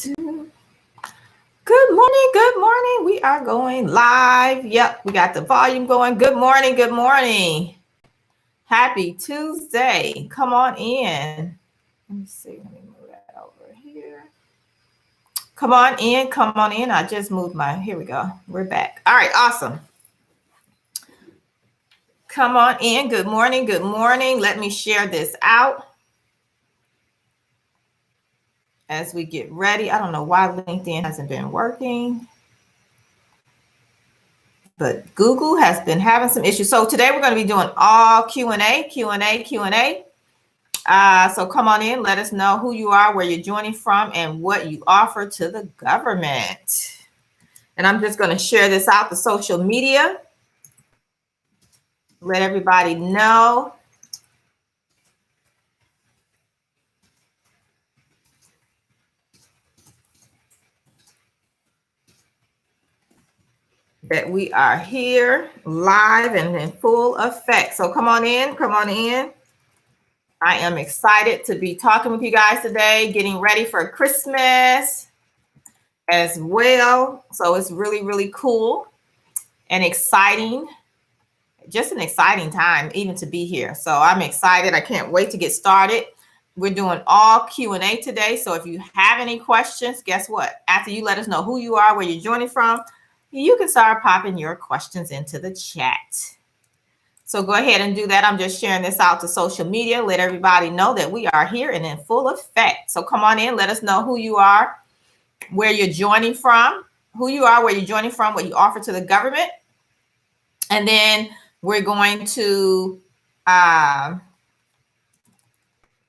Good morning. Good morning. We are going live. Yep, we got the volume going. Good morning. Good morning. Happy Tuesday. Come on in. Let me see. Let me move that over here. Come on in. Come on in. I just moved here we go. We're back. All right. Awesome. Come on in. Good morning. Good morning. Let me share this out as we get ready. I don't know why LinkedIn hasn't been working, but Google has been having some issues. So today we're going to be doing all Q&A. So come on in. Let us know who you are, where you're joining from, and what you offer to the government. And I'm just going to share this out to social media. Let everybody know. That we are here live and in full effect. So come on in. Come on in. I am excited to be talking with you guys today, getting ready for Christmas as well. So it's really, really cool and exciting. Just an exciting time even to be here. So I'm excited. I can't wait to get started. We're doing all Q&A today. So if you have any questions, guess what? After you let us know who you are, where you're joining from, you can start popping your questions into the chat. So go ahead and do that. I'm just sharing this out to social media. Let everybody know that we are here and in full effect. So come on in. Let us know who you are, where you're joining from, what you offer to the government. And then we're going to, let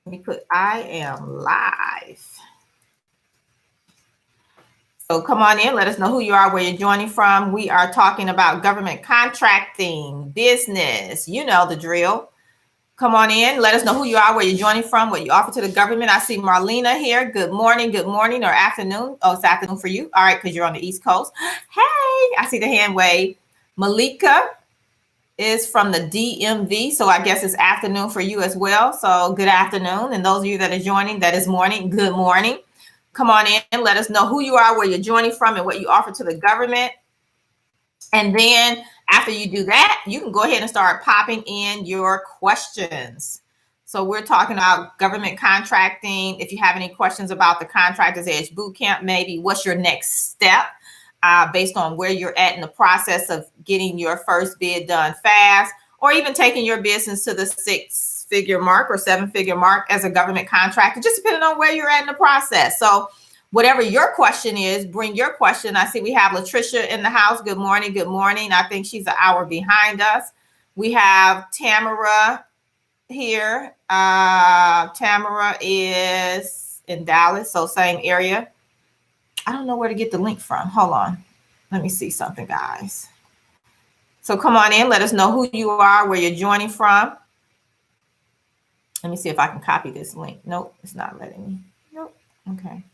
me put, I am live. So come on in, let us know who you are, where you're joining from. We are talking about government contracting, business, you know the drill. Come on in, let us know who you are, where you're joining from, what you offer to the government. I see Marlena here. Good morning, or afternoon. Oh, it's afternoon for you. All right, because you're on the East Coast. Hey, I see the hand wave. Malika is from the DMV, so I guess it's afternoon for you as well. So good afternoon. And those of you that are joining, that is morning, good morning. Come on in and let us know who you are, where you're joining from, and what you offer to the government. And then after you do that, you can go ahead and start popping in your questions. So we're talking about government contracting. If you have any questions about the Contractors Edge Bootcamp, maybe what's your next step based on where you're at in the process of getting your first bid done fast, or even taking your business to the 6-figure mark or 7-figure mark as a government contractor, just depending on where you're at in the process. So whatever your question is, bring your question. I see we have Latricia in the house. Good morning. Good morning. I think she's an hour behind us. We have Tamara here. Tamara is in Dallas, so same area. I don't know where to get the link from. Hold on. Let me see something, guys. So come on in. Let us know who you are, where you're joining from. Let me see if I can copy this link. Nope, it's not letting me. Nope. Okay.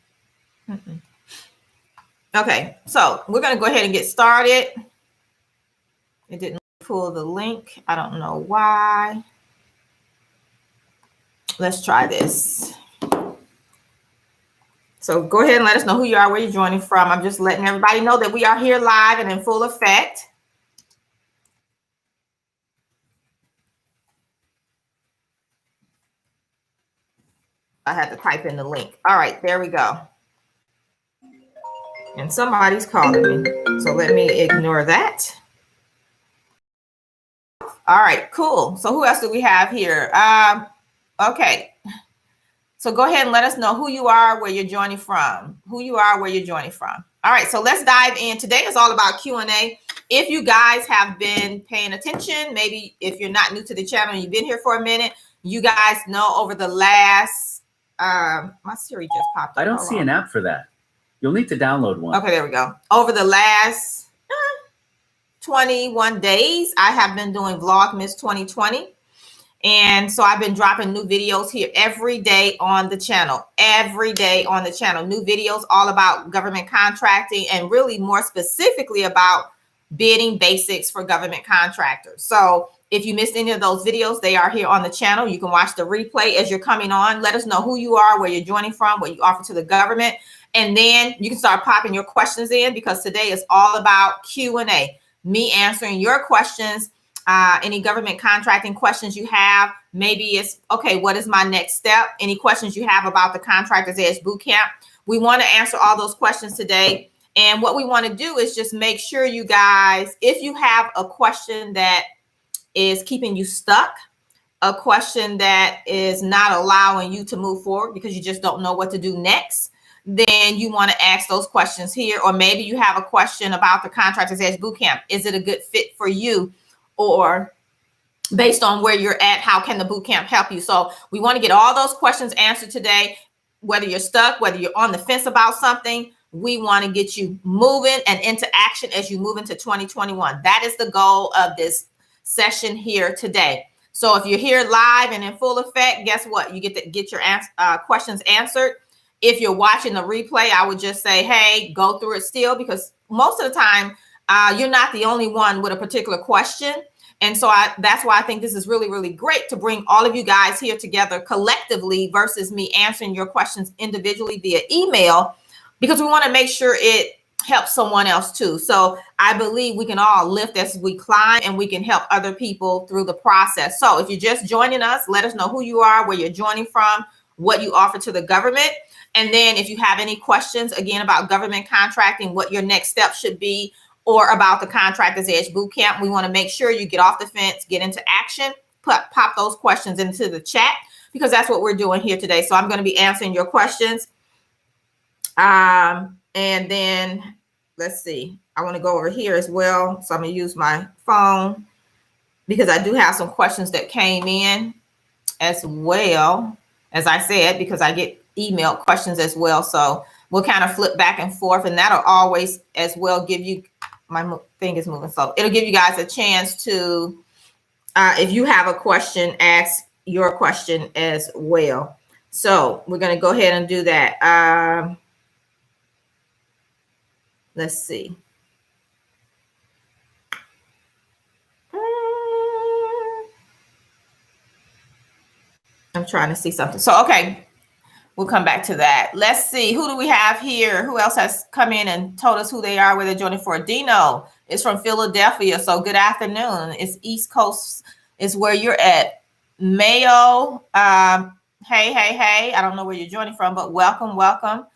Okay, so we're going to go ahead and get started. It didn't pull the link. I don't know why. Let's try this. So go ahead and let us know who you are, where you're joining from. I'm just letting everybody know that we are here live and in full effect. I had to type in the link. All right, there we go. And somebody's calling me, so let me ignore that. All right, cool. So who else do we have here? Okay. So go ahead and let us know who you are, where you're joining from. All right, so let's dive in. Today is all about Q&A. If you guys have been paying attention, maybe if you're not new to the channel and you've been here for a minute, you guys know over the last, my Siri just popped up. I don't see an app for that. You'll need to download one. Okay, there we go. Over the last 21 days, I have been doing Vlogmas 2020. And so I've been dropping new videos here every day on the channel, new videos all about government contracting and really more specifically about bidding basics for government contractors. So if you missed any of those videos, they are here on the channel. You can watch the replay as you're coming on. Let us know who you are, where you're joining from, what you offer to the government. And then you can start popping your questions in, because today is all about Q&A, me answering your questions. Any government contracting questions you have. Maybe it's, okay, what is my next step? Any questions you have about the Contractors Edge Bootcamp. We want to answer all those questions today. And what we want to do is just make sure you guys, if you have a question that is keeping you stuck, a question that is not allowing you to move forward because you just don't know what to do next, then you want to ask those questions here. Or maybe you have a question about the Contractors Edge Bootcamp. Is it a good fit for you? Or based on where you're at, how can the bootcamp help you? So we want to get all those questions answered today. Whether you're stuck, whether you're on the fence about something, we want to get you moving and into action as you move into 2021. That is the goal of this session here today. So if you're here live and in full effect, guess what? You get to get your questions answered. If you're watching the replay, I would just say, hey, go through it still, because most of the time, you're not the only one with a particular question. And so that's why I think this is really, really great to bring all of you guys here together collectively versus me answering your questions individually via email, because we want to make sure it helps someone else too. So I believe we can all lift as we climb, and we can help other people through the process. So if you're just joining us, let us know who you are, where you're joining from, what you offer to the government. And then if you have any questions, again, about government contracting, what your next step should be, or about the Contractors Edge Bootcamp, we want to make sure you get off the fence, get into action, pop those questions into the chat, because that's what we're doing here today. So I'm going to be answering your questions. And then let's see, I want to go over here as well. So I'm going to use my phone because I do have some questions that came in as well, as I said, because I get email questions as well. So we'll kind of flip back and forth, and that'll always as well give you, my thing is moving slow. It'll give you guys a chance to, if you have a question, ask your question as well. So we're going to go ahead and do that. Let's see. I'm trying to see something. So, okay. We'll come back to that. Let's see. Who do we have here? Who else has come in and told us who they are, where they're joining for? Dino is from Philadelphia. So good afternoon. It's East Coast is where you're at. Mayo. Hey. I don't know where you're joining from, but welcome.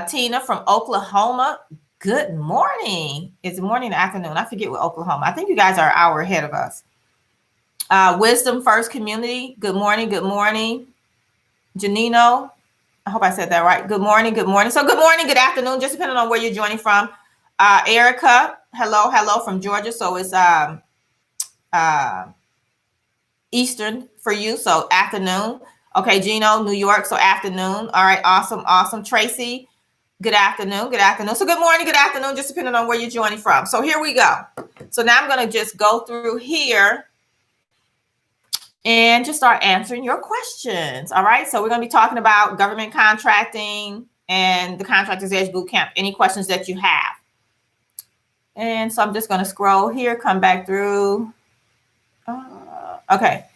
Tina from Oklahoma. Good morning. It's morning or afternoon. I forget what Oklahoma. I think you guys are an hour ahead of us. Wisdom First Community. Good morning. Janino, I hope I said that right. Good morning. So good morning, good afternoon, just depending on where you're joining from. Erica, hello from Georgia. So it's Eastern for you, so afternoon. Okay, Gino, New York, so afternoon. All right, awesome. Tracy, good afternoon. So good morning, good afternoon, just depending on where you're joining from. So here we go. So now I'm going to just go through here and just start answering your questions. All right. So we're going to be talking about government contracting and the Contractors Edge Bootcamp. Any questions that you have. And so I'm just going to scroll here, come back through. Okay.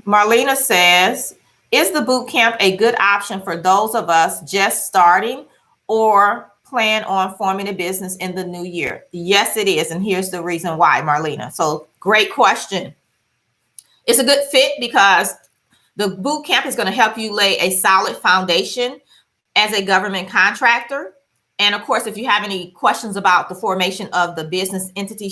Marlena says, is the bootcamp a good option for those of us just starting or plan on forming a business in the new year? Yes, it is. And here's the reason why, Marlena. So great question. It's a good fit because the boot camp is going to help you lay a solid foundation as a government contractor. And of course, if you have any questions about the formation of the business entity,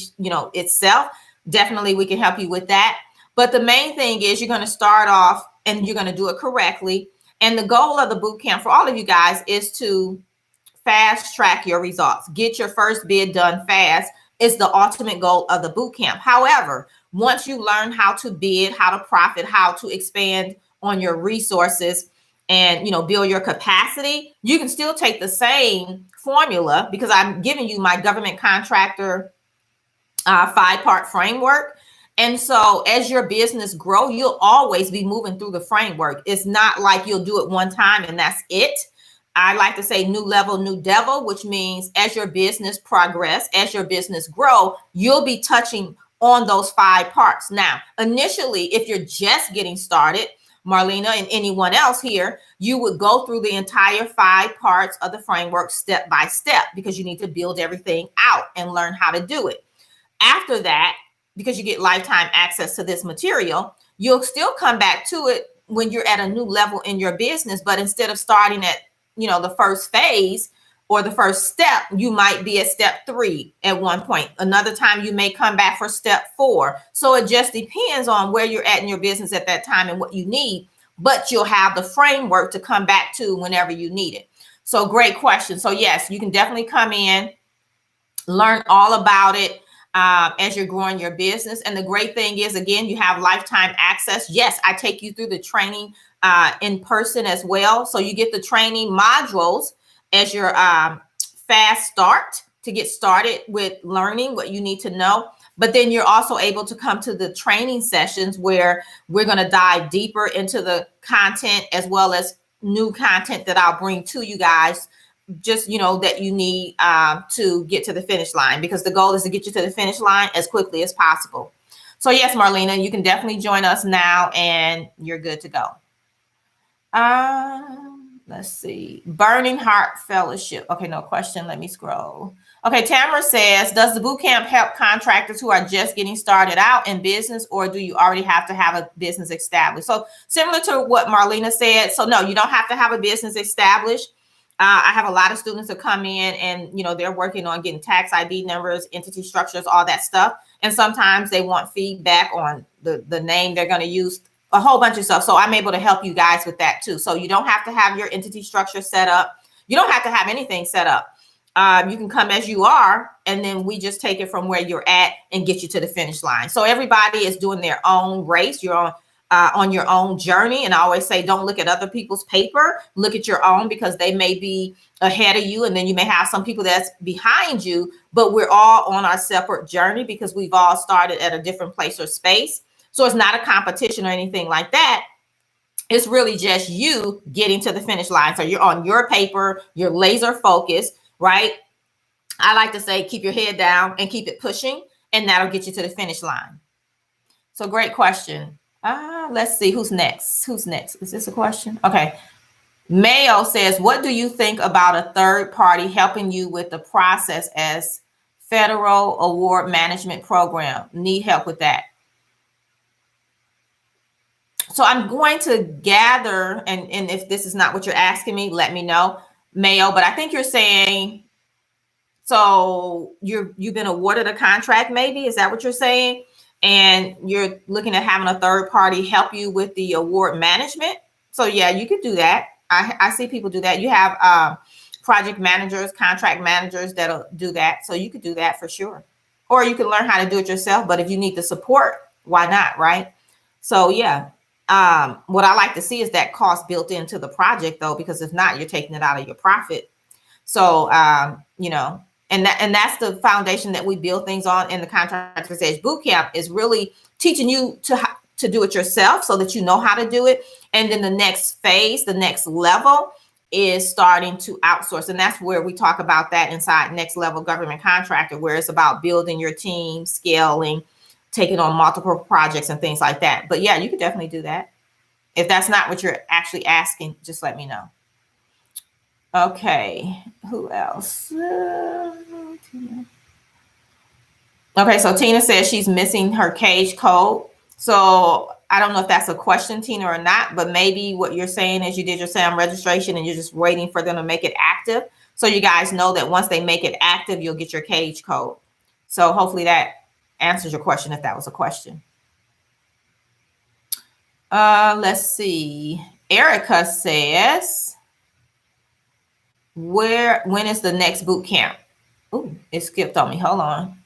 itself, definitely we can help you with that. But the main thing is you're going to start off and you're going to do it correctly. And the goal of the boot camp for all of you guys is to fast track your results. Get your first bid done fast is the ultimate goal of the boot camp. However, once you learn how to bid, how to profit, how to expand on your resources and, build your capacity, you can still take the same formula because I'm giving you my government contractor 5-part framework. And so as your business grow, you'll always be moving through the framework. It's not like you'll do it one time and that's it. I like to say new level, new devil, which means as your business progress, as your business grow, you'll be touching on those 5 parts. Now, initially, if you're just getting started, Marlena and anyone else here, you would go through the entire 5 parts of the framework step by step, because you need to build everything out and learn how to do it. After that, because you get lifetime access to this material, you'll still come back to it when you're at a new level in your business. But instead of starting at, the first phase or the first step, you might be at step 3 at one point. Another time you may come back for step 4. So it just depends on where you're at in your business at that time and what you need, but you'll have the framework to come back to whenever you need it. So great question. So yes, you can definitely come in, learn all about it as you're growing your business. And the great thing is, again, you have lifetime access. Yes, I take you through the training in person as well. So you get the training modules as your fast start to get started with learning what you need to know. But then you're also able to come to the training sessions where we're going to dive deeper into the content, as well as new content that I'll bring to you guys, just, that you need to get to the finish line, because the goal is to get you to the finish line as quickly as possible. So yes, Marlena, you can definitely join us now and you're good to go. Let's see. Burning Heart Fellowship. Okay, no question. Let me scroll. Okay, Tamara says, does the bootcamp help contractors who are just getting started out in business, or do you already have to have a business established? So similar to what Marlena said. So no, you don't have to have a business established. I have a lot of students that come in and, they're working on getting tax ID numbers, entity structures, all that stuff. And sometimes they want feedback on the name they're going to use, a whole bunch of stuff. So I'm able to help you guys with that too. So you don't have to have your entity structure set up. You don't have to have anything set up. You can come as you are, and then we just take it from where you're at and get you to the finish line. So everybody is doing their own race. You're on your own journey. And I always say, don't look at other people's paper, look at your own, because they may be ahead of you. And then you may have some people that's behind you, but we're all on our separate journey because we've all started at a different place or space. So it's not a competition or anything like that. It's really just you getting to the finish line. So you're on your paper, you're laser focused, right? I like to say, keep your head down and keep it pushing, and that'll get you to the finish line. So great question. Let's see who's next. Who's next? Is this a question? Okay. Mayo says, what do you think about a third party helping you with the process as federal award management program? Need help with that? So I'm going to gather, and if this is not what you're asking me, let me know, Mayo. But I think you're saying, so you've been awarded a contract, maybe? Is that what you're saying? And you're looking at having a third party help you with the award management. So yeah, you could do that. I see people do that. You have project managers, contract managers that'll do that. So you could do that for sure. Or you can learn how to do it yourself. But if you need the support, why not, right? So yeah, what I like to see is that cost built into the project, though, because if not, you're taking it out of your profit. So, and that's the foundation that we build things on in the Contractors Edge Bootcamp, is really teaching you to do it yourself so that you know how to do it. And then the next phase, the next level, is starting to outsource. And that's where we talk about that inside Next Level Government Contractor, where it's about building your team, scaling, taking on multiple projects and things like that. But yeah, you could definitely do that. If that's not what you're actually asking, just let me know. Okay, who else? Okay, so Tina says she's missing her cage code. So I don't know if that's a question, Tina, or not, but maybe what you're saying is you did your SAM registration and you're just waiting for them to make it active. So you guys know that once they make it active, you'll get your cage code. So hopefully that answers your question, if that was a question. Let's see. Erica says, when is the next boot camp? Oh, it skipped on me. Hold on.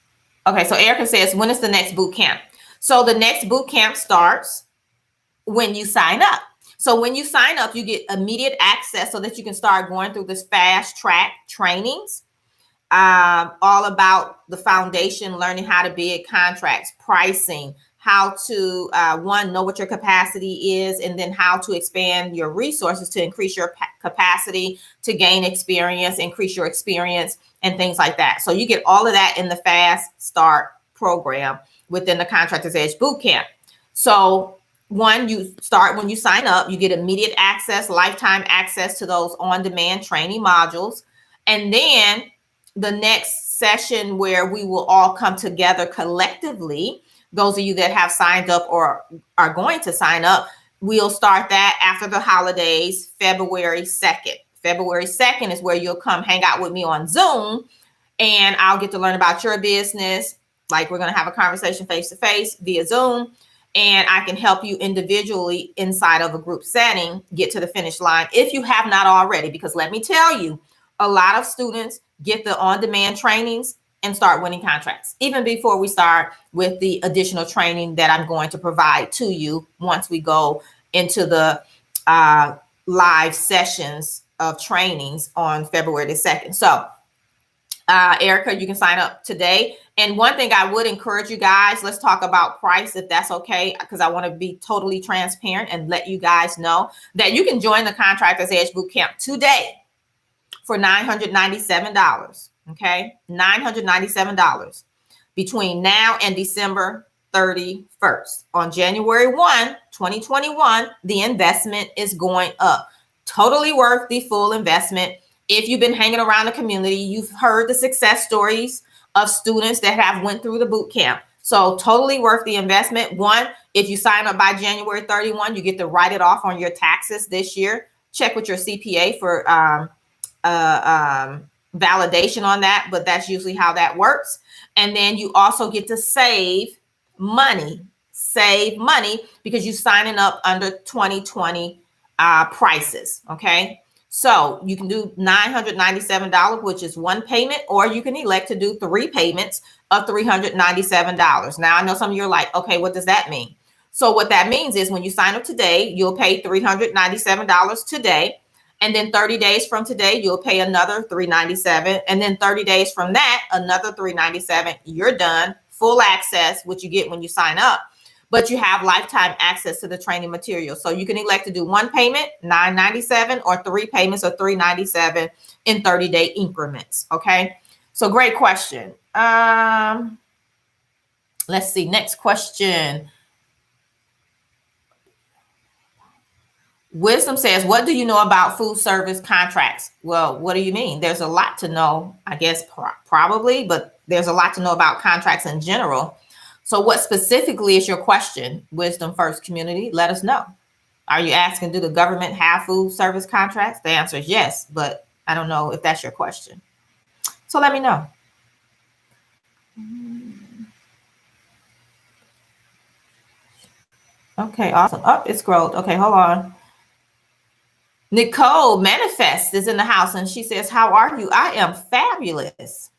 Okay, so Erica says, when is the next boot camp? So the next boot camp starts when you sign up. So when you sign up, you get immediate access so that you can start going through this fast track trainings, all about the foundation, learning how to bid contracts, pricing, how to, know what your capacity is, and then how to expand your resources to increase your capacity, to gain experience, increase your experience, and things like that. So you get all of that in the Fast Start program within the Contractors Edge Bootcamp. So one, you start when you sign up, you get immediate access, lifetime access to those on-demand training modules. And then the next session where we will all come together collectively, those of you that have signed up or are going to sign up, we'll start that after the holidays, February 2nd. February 2nd is where you'll come hang out with me on Zoom, and I'll get to learn about your business. Like, we're going to have a conversation face-to-face via Zoom, and I can help you individually inside of a group setting get to the finish line if you have not already. Because let me tell you, a lot of students get the on-demand trainings and start winning contracts even before we start with the additional training that I'm going to provide to you once we go into the live sessions of trainings on February the 2nd. So Erica, you can sign up today. And one thing I would encourage you guys, let's talk about price, if that's okay, because I want to be totally transparent and let you guys know that you can join the Contractors Edge Bootcamp today for $997. Okay, $997 between now and December 31st. On January 1, 2021, the investment is going up. Totally worth the full investment. If you've been hanging around the community, you've heard the success stories of students that have went through the boot camp. So totally worth the investment. One, if you sign up by January 31, you get to write it off on your taxes this year. Check with your CPA for validation on that, but that's usually how that works. And then you also get to save money because you're signing up under 2020 prices. Okay. So you can do $997, which is one payment, or you can elect to do 3 payments of $397. Now, I know some of you are like, okay, what does that mean? So what that means is when you sign up today, you'll pay $397 today. And then 30 days from today, you'll pay another $397. And then 30 days from that, another $397. You're done. Full access, which you get when you sign up. But you have lifetime access to the training material. So you can elect to do one payment, $997, or 3 payments of $397 in 30-day increments. Okay. So great question. Let's see. Next question. Wisdom says, what do you know about food service contracts? Well, what do you mean? There's a lot to know, I guess, probably, but there's a lot to know about contracts in general. So what specifically is your question, Wisdom First community? Let us know. Are you asking, do the government have food service contracts? The answer is yes, but I don't know if that's your question. So let me know. Okay, awesome. Oh, it scrolled. Okay, hold on. Nicole Manifest is in the house, and she says, how are you? I am fabulous.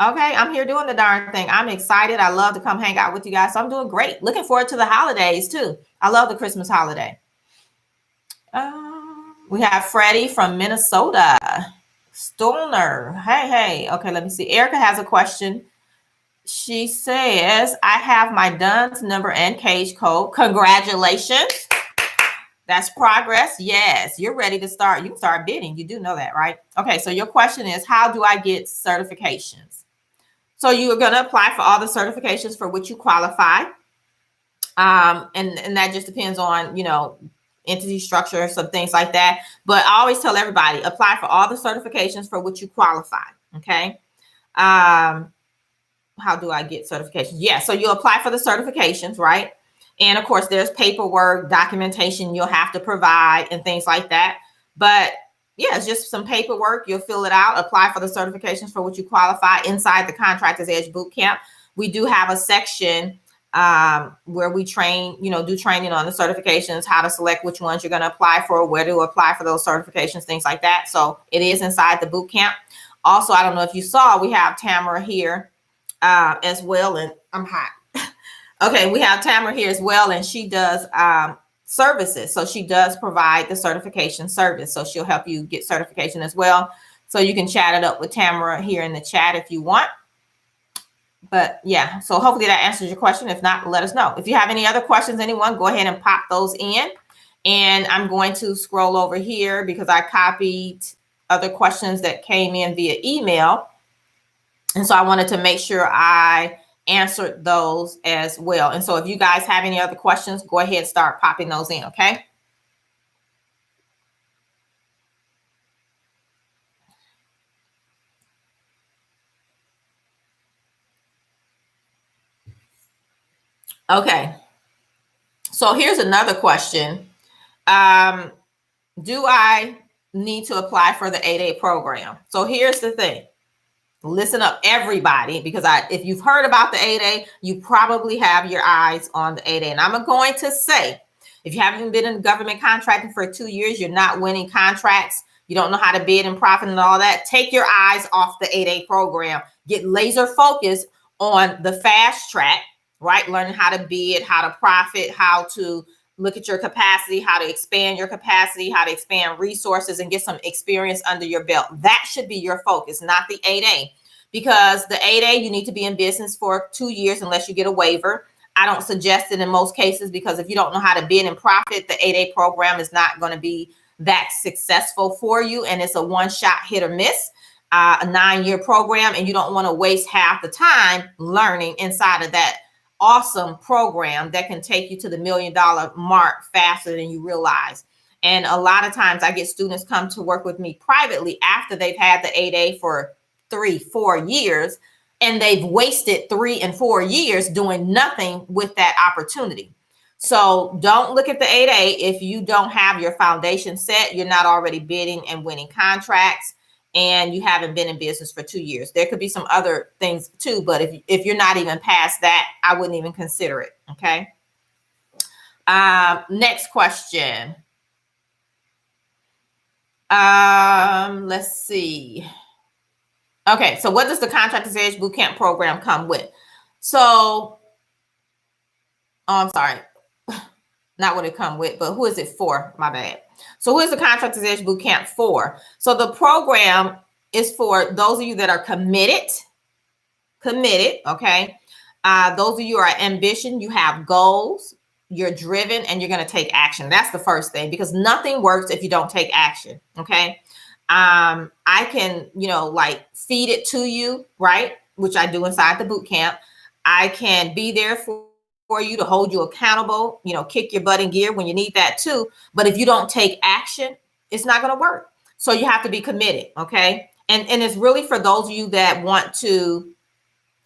Okay, I'm here doing the darn thing. I'm excited. I love to come hang out with you guys. So I'm doing great. Looking forward to the holidays too. I love the Christmas holiday. We have Freddie from Minnesota. Stoner. Hey. Okay, let me see. Erica has a question. She says, I have my DUNS number and cage code. Congratulations. That's progress. Yes, you're ready to start. You can start bidding. You do know that, right? Okay, so your question is, how do I get certifications? So you're going to apply for all the certifications for which you qualify. And that just depends on, entity structure, some things like that. But I always tell everybody, apply for all the certifications for which you qualify. Okay. How do I get certifications? Yeah. So you apply for the certifications, right? And of course, there's paperwork, documentation you'll have to provide and things like that. But yeah, it's just some paperwork. You'll fill it out, apply for the certifications for which you qualify inside the Contractors Edge Bootcamp. We do have a section where we train, do training on the certifications, how to select which ones you're going to apply for, where to apply for those certifications, things like that. So it is inside the bootcamp. Also, I don't know if you saw, we have Tamara here as well. And I'm hot. Okay, we have Tamara here as well, and she does services. So she does provide the certification service. So she'll help you get certification as well. So you can chat it up with Tamara here in the chat if you want. But yeah, so hopefully that answers your question. If not, let us know. If you have any other questions, anyone, go ahead and pop those in. And I'm going to scroll over here because I copied other questions that came in via email. And so I wanted to make sure I answered those as well. And so if you guys have any other questions, go ahead and start popping those in, okay? Okay. So here's another question. Do I need to apply for the 8A program? So here's the thing. Listen up, everybody, because if you've heard about the 8A, you probably have your eyes on the 8A. And I'm going to say, if you haven't been in government contracting for 2 years, you're not winning contracts, you don't know how to bid and profit and all that, take your eyes off the 8A program. Get laser focused on the fast track, right? Learning how to bid, how to profit, how to look at your capacity, how to expand your capacity, how to expand resources, and get some experience under your belt. That should be your focus, not the 8A. Because the 8A, you need to be in business for 2 years unless you get a waiver. I don't suggest it in most cases, because if you don't know how to bid and profit, the 8A program is not going to be that successful for you. And it's a one-shot hit or miss, a 9-year program. And you don't want to waste half the time learning inside of that awesome program that can take you to the $1 million mark faster than you realize. And a lot of times I get students come to work with me privately after they've had the 8A for 3-4 years, and they've wasted 3 and 4 years doing nothing with that opportunity. So don't look at the 8A if you don't have your foundation set, you're not already bidding and winning contracts, and you haven't been in business for 2 years. There could be some other things too, but if you're not even past that, I wouldn't even consider it, okay? Next question. Let's see. Okay, so what does the Contractors Edge Bootcamp program come with? So, I'm sorry, not what it come with, but who is it for? My bad. So who is the Contractors Edge Bootcamp for? So the program is for those of you that are committed, okay? Those of you who are ambition, you have goals, you're driven, and you're going to take action. That's the first thing, because nothing works if you don't take action, okay? I can, like feed it to you, right? Which I do inside the boot camp. I can be there for you to hold you accountable, kick your butt in gear when you need that too. But if you don't take action, it's not going to work. So you have to be committed. Okay. And it's really for those of you that want to,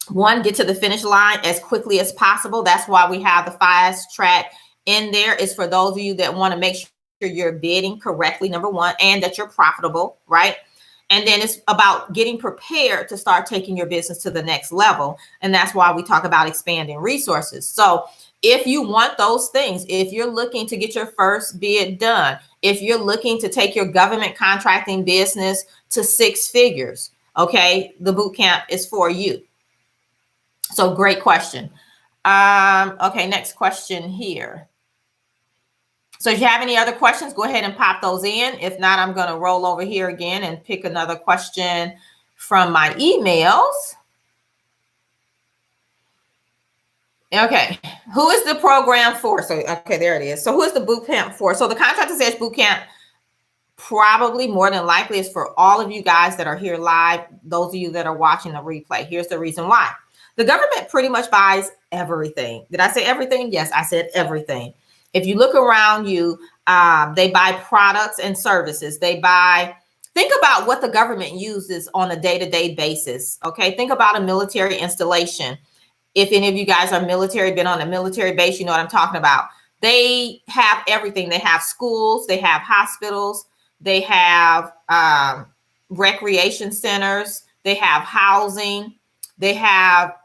one, get to the finish line as quickly as possible. That's why we have the fast track in there. It's for those of you that want to make sure you're bidding correctly, number one, and that you're profitable, right? And then it's about getting prepared to start taking your business to the next level. And that's why we talk about expanding resources. So if you want those things, if you're looking to get your first bid done, if you're looking to take your government contracting business to 6 figures, okay, the boot camp is for you. So great question. Okay, next question here. So if you have any other questions, go ahead and pop those in. If not, I'm going to roll over here again and pick another question from my emails. Okay, who is the program for? So, okay, there it is. So who is the boot camp for? So the Contractors Edge boot camp probably more than likely is for all of you guys that are here live, those of you that are watching the replay. Here's the reason why. The government pretty much buys everything. Did I say everything? Yes, I said everything. If you look around you, they buy products and services. Think about what the government uses on a day-to-day basis. Okay, think about a military installation. If any of you guys are military, been on a military base, you know what I'm talking about. They have everything. They have schools, they have hospitals, they have recreation centers, they have housing, they have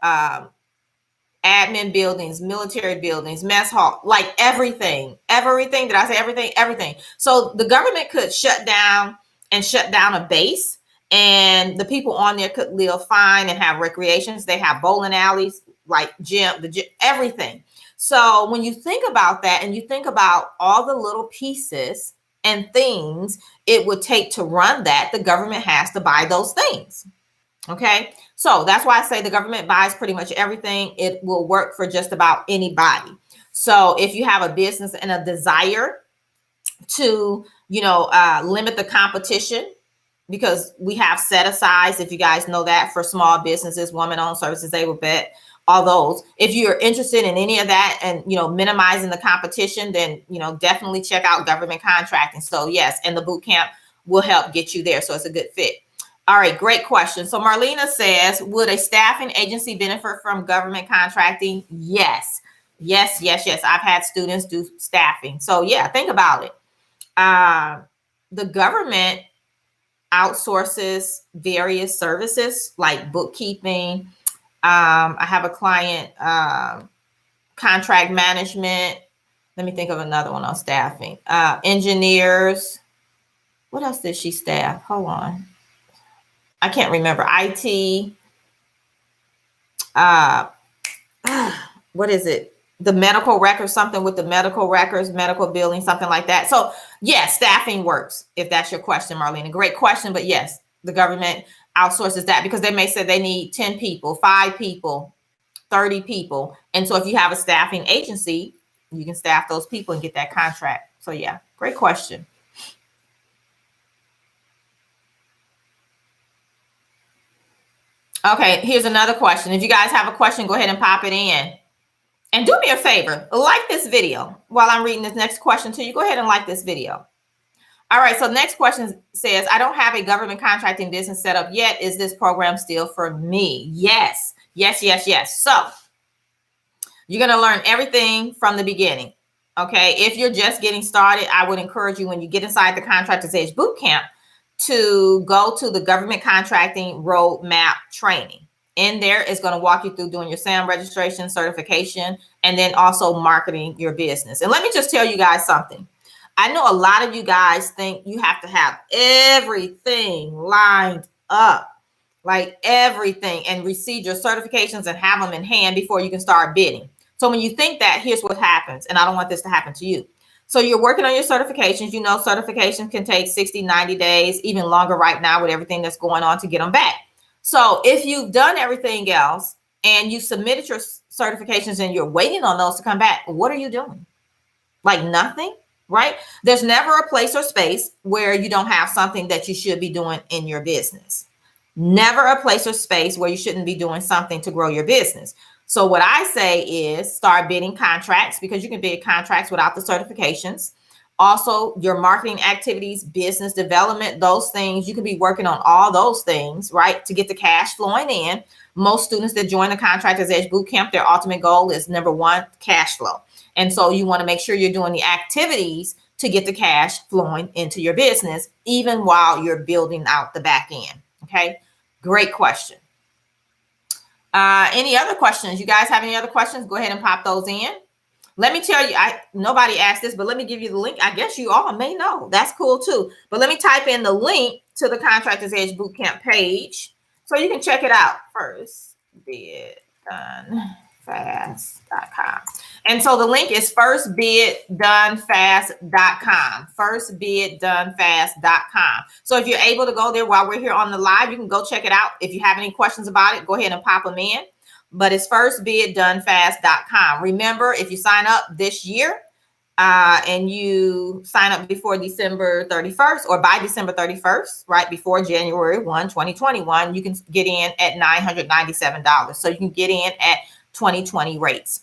admin buildings, military buildings, mess hall, like everything. Did I say everything? Everything. So the government could shut down a base, and the people on there could live fine and have recreations. They have bowling alleys, like gym, everything. So when you think about that, and you think about all the little pieces and things it would take to run that, the government has to buy those things. Okay, so that's why I say the government buys pretty much everything. It will work for just about anybody. So if you have a business and a desire to, limit the competition, because we have set asides, if you guys know that, for small businesses, women-owned services, they will bet all those. If you're interested in any of that and, you know, minimizing the competition, then, you know, definitely check out government contracting. So yes, and the boot camp will help get you there. So it's a good fit. All right, great question. So Marlena says, would a staffing agency benefit from government contracting? Yes. Yes, yes, yes. I've had students do staffing. So yeah, think about it. The government outsources various services like bookkeeping. I have a client, contract management. Let me think of another one on staffing. Engineers. What else did she staff? Hold on. I can't remember. IT. What is it? The medical records, something with the medical records, medical billing, something like that. So yes, staffing works, if that's your question, Marlena. Great question, but yes, the government outsources that because they may say they need 10 people, 5 people, 30 people. And so if you have a staffing agency, you can staff those people and get that contract. So yeah, great question. Okay, here's another question. If you guys have a question, go ahead and pop it in. And do me a favor, like this video while I'm reading this next question to you. Go ahead and like this video. All right, so next question says, I don't have a government contracting business set up yet. Is this program still for me? Yes, yes, yes, yes. So you're going to learn everything from the beginning. Okay, if you're just getting started, I would encourage you when you get inside the Contractors Edge Bootcamp to go to the government contracting roadmap training. In there is going to walk you through doing your SAM registration, certification, and then also marketing your business. And let me just tell you guys something. I know a lot of you guys think you have to have everything lined up, like everything, and receive your certifications and have them in hand before you can start bidding. So when you think that, here's what happens, and I don't want this to happen to you. So you're working on your certifications. You know, certifications can take 60, 90 days, even longer right now with everything that's going on to get them back. So if you've done everything else and you submitted your certifications and you're waiting on those to come back, what are you doing? Like nothing, right? There's never a place or space where you don't have something that you should be doing in your business. Never a place or space where you shouldn't be doing something to grow your business. So what I say is start bidding contracts, because you can bid contracts without the certifications. Also, your marketing activities, business development, those things, you can be working on all those things, right, to get the cash flowing in. Most students that join the Contractors Edge Bootcamp, their ultimate goal is number one, cash flow. And so you want to make sure you're doing the activities to get the cash flowing into your business, even while you're building out the back end. Okay, great question. Any other questions? You guys have any other questions? Go ahead and pop those in. Let me tell you, nobody asked this, but let me give you the link. I guess you all may know. That's cool too. But let me type in the link to the Contractors Edge Bootcamp page so you can check it out. First bid done fast.com. And so the link is firstbiddonefast.com. Firstbiddonefast.com. So if you're able to go there while we're here on the live, you can go check it out. If you have any questions about it, go ahead and pop them in. But it's firstbiddonefast.com. Remember, if you sign up this year and you sign up before December 31st or by December 31st, right before January 1, 2021, you can get in at $997. So you can get in at 2020 rates.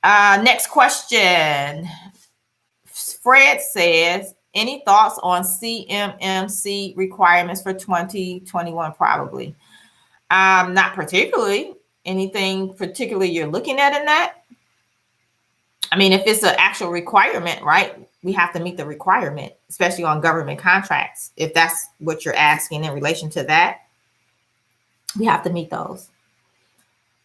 Next question. Fred says, any thoughts on CMMC requirements for 2021? Probably. Not particularly. Anything particularly you're looking at in that? I mean, if it's an actual requirement, right? We have to meet the requirement, especially on government contracts. If that's what you're asking in relation to that, we have to meet those.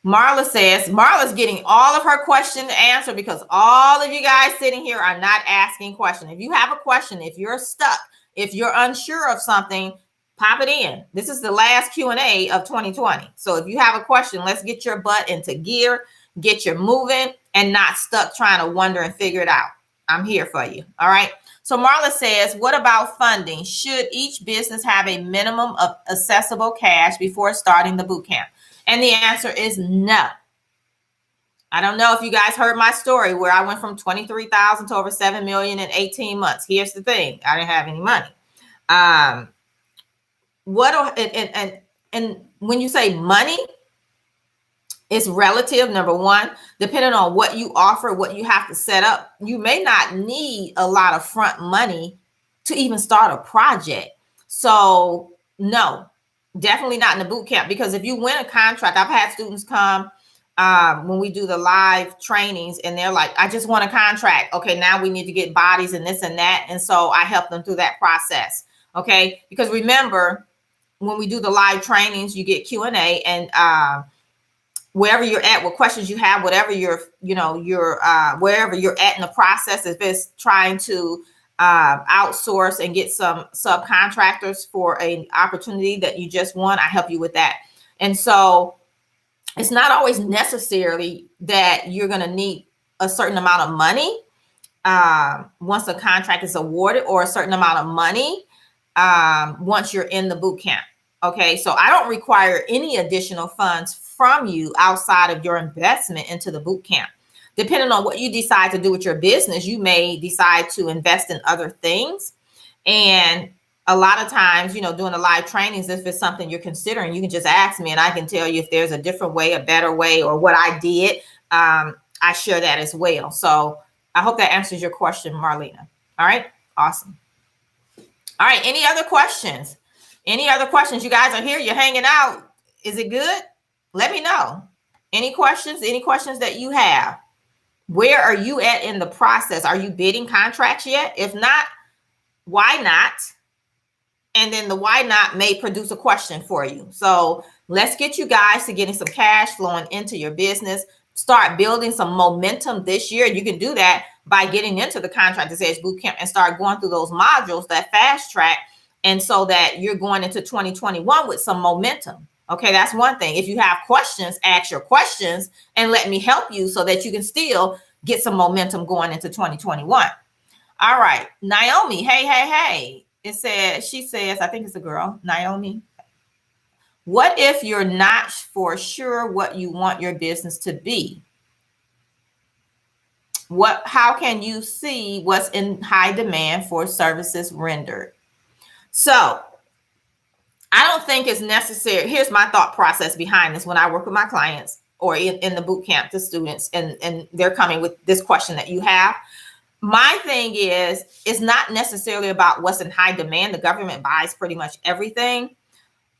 Marla says, Marla's getting all of her questions answered because all of you guys sitting here are not asking questions. If you have a question, if you're stuck, if you're unsure of something, pop it in. This is the last Q&A of 2020. So if you have a question, let's get your butt into gear, get you moving and not stuck trying to wonder and figure it out. I'm here for you. All right. So Marla says, what about funding? Should each business have a minimum of accessible cash before starting the bootcamp? And the answer is no. I don't know if you guys heard my story where I went from 23,000 to over 7 million in 18 months. Here's the thing. I didn't have any money. And when you say money, It's relative, number one, depending on what you offer, what you have to set up. You may not need a lot of front money to even start a project. So no, definitely not in the boot camp, because if you win a contract, I've had students come when we do the live trainings and they're like, I just want a contract. Okay, now we need to get bodies and this and that. And so I help them through that process. Okay, because remember, when we do the live trainings, you get Q&A, and wherever you're at, what questions you have, whatever you're, wherever you're at in the process, if it's trying to outsource and get some subcontractors for an opportunity that you just won, I help you with that. And so it's not always necessarily that you're going to need a certain amount of money once a contract is awarded, or a certain amount of money once you're in the boot camp. Okay, so I don't require any additional funds from you outside of your investment into the boot camp. Depending on what you decide to do with your business, you may decide to invest in other things. And a lot of times, doing the live trainings, if it's something you're considering, you can just ask me and I can tell you if there's a different way, a better way, or what I did. I share that as well. So I hope that answers your question, Marlena. All right, awesome. All right, any other questions? Any other questions? You guys are here, you're hanging out. Is it good? Let me know. Any questions? Any questions that you have? Where are you at in the process? Are you bidding contracts yet? If not, why not? And then the why not may produce a question for you. So let's get you guys to getting some cash flowing into your business. Start building some momentum this year. You can do that by getting into the Contractors Edge Bootcamp and start going through those modules, that fast track. And so that you're going into 2021 with some momentum. Okay, that's one thing. If you have questions, ask your questions and let me help you so that you can still get some momentum going into 2021. All right, Naomi, hey. She says, I think it's a girl, Naomi. What if you're not for sure what you want your business to be? How can you see what's in high demand for services rendered? So I don't think it's necessary. Here's my thought process behind this when I work with my clients or in the boot camp, the students, and they're coming with this question that you have. My thing is, it's not necessarily about what's in high demand. The government buys pretty much everything.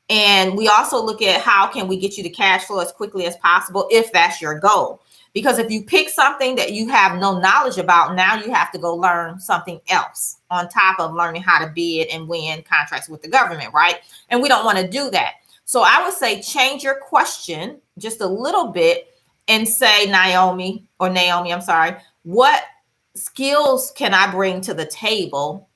And we also look at how can we get you to cash flow as quickly as possible if that's your goal. Because if you pick something that you have no knowledge about, now you have to go learn something else on top of learning how to bid and win contracts with the government, right? And we don't want to do that. So I would say change your question just a little bit and say, Naomi, I'm sorry, what skills can I bring to the table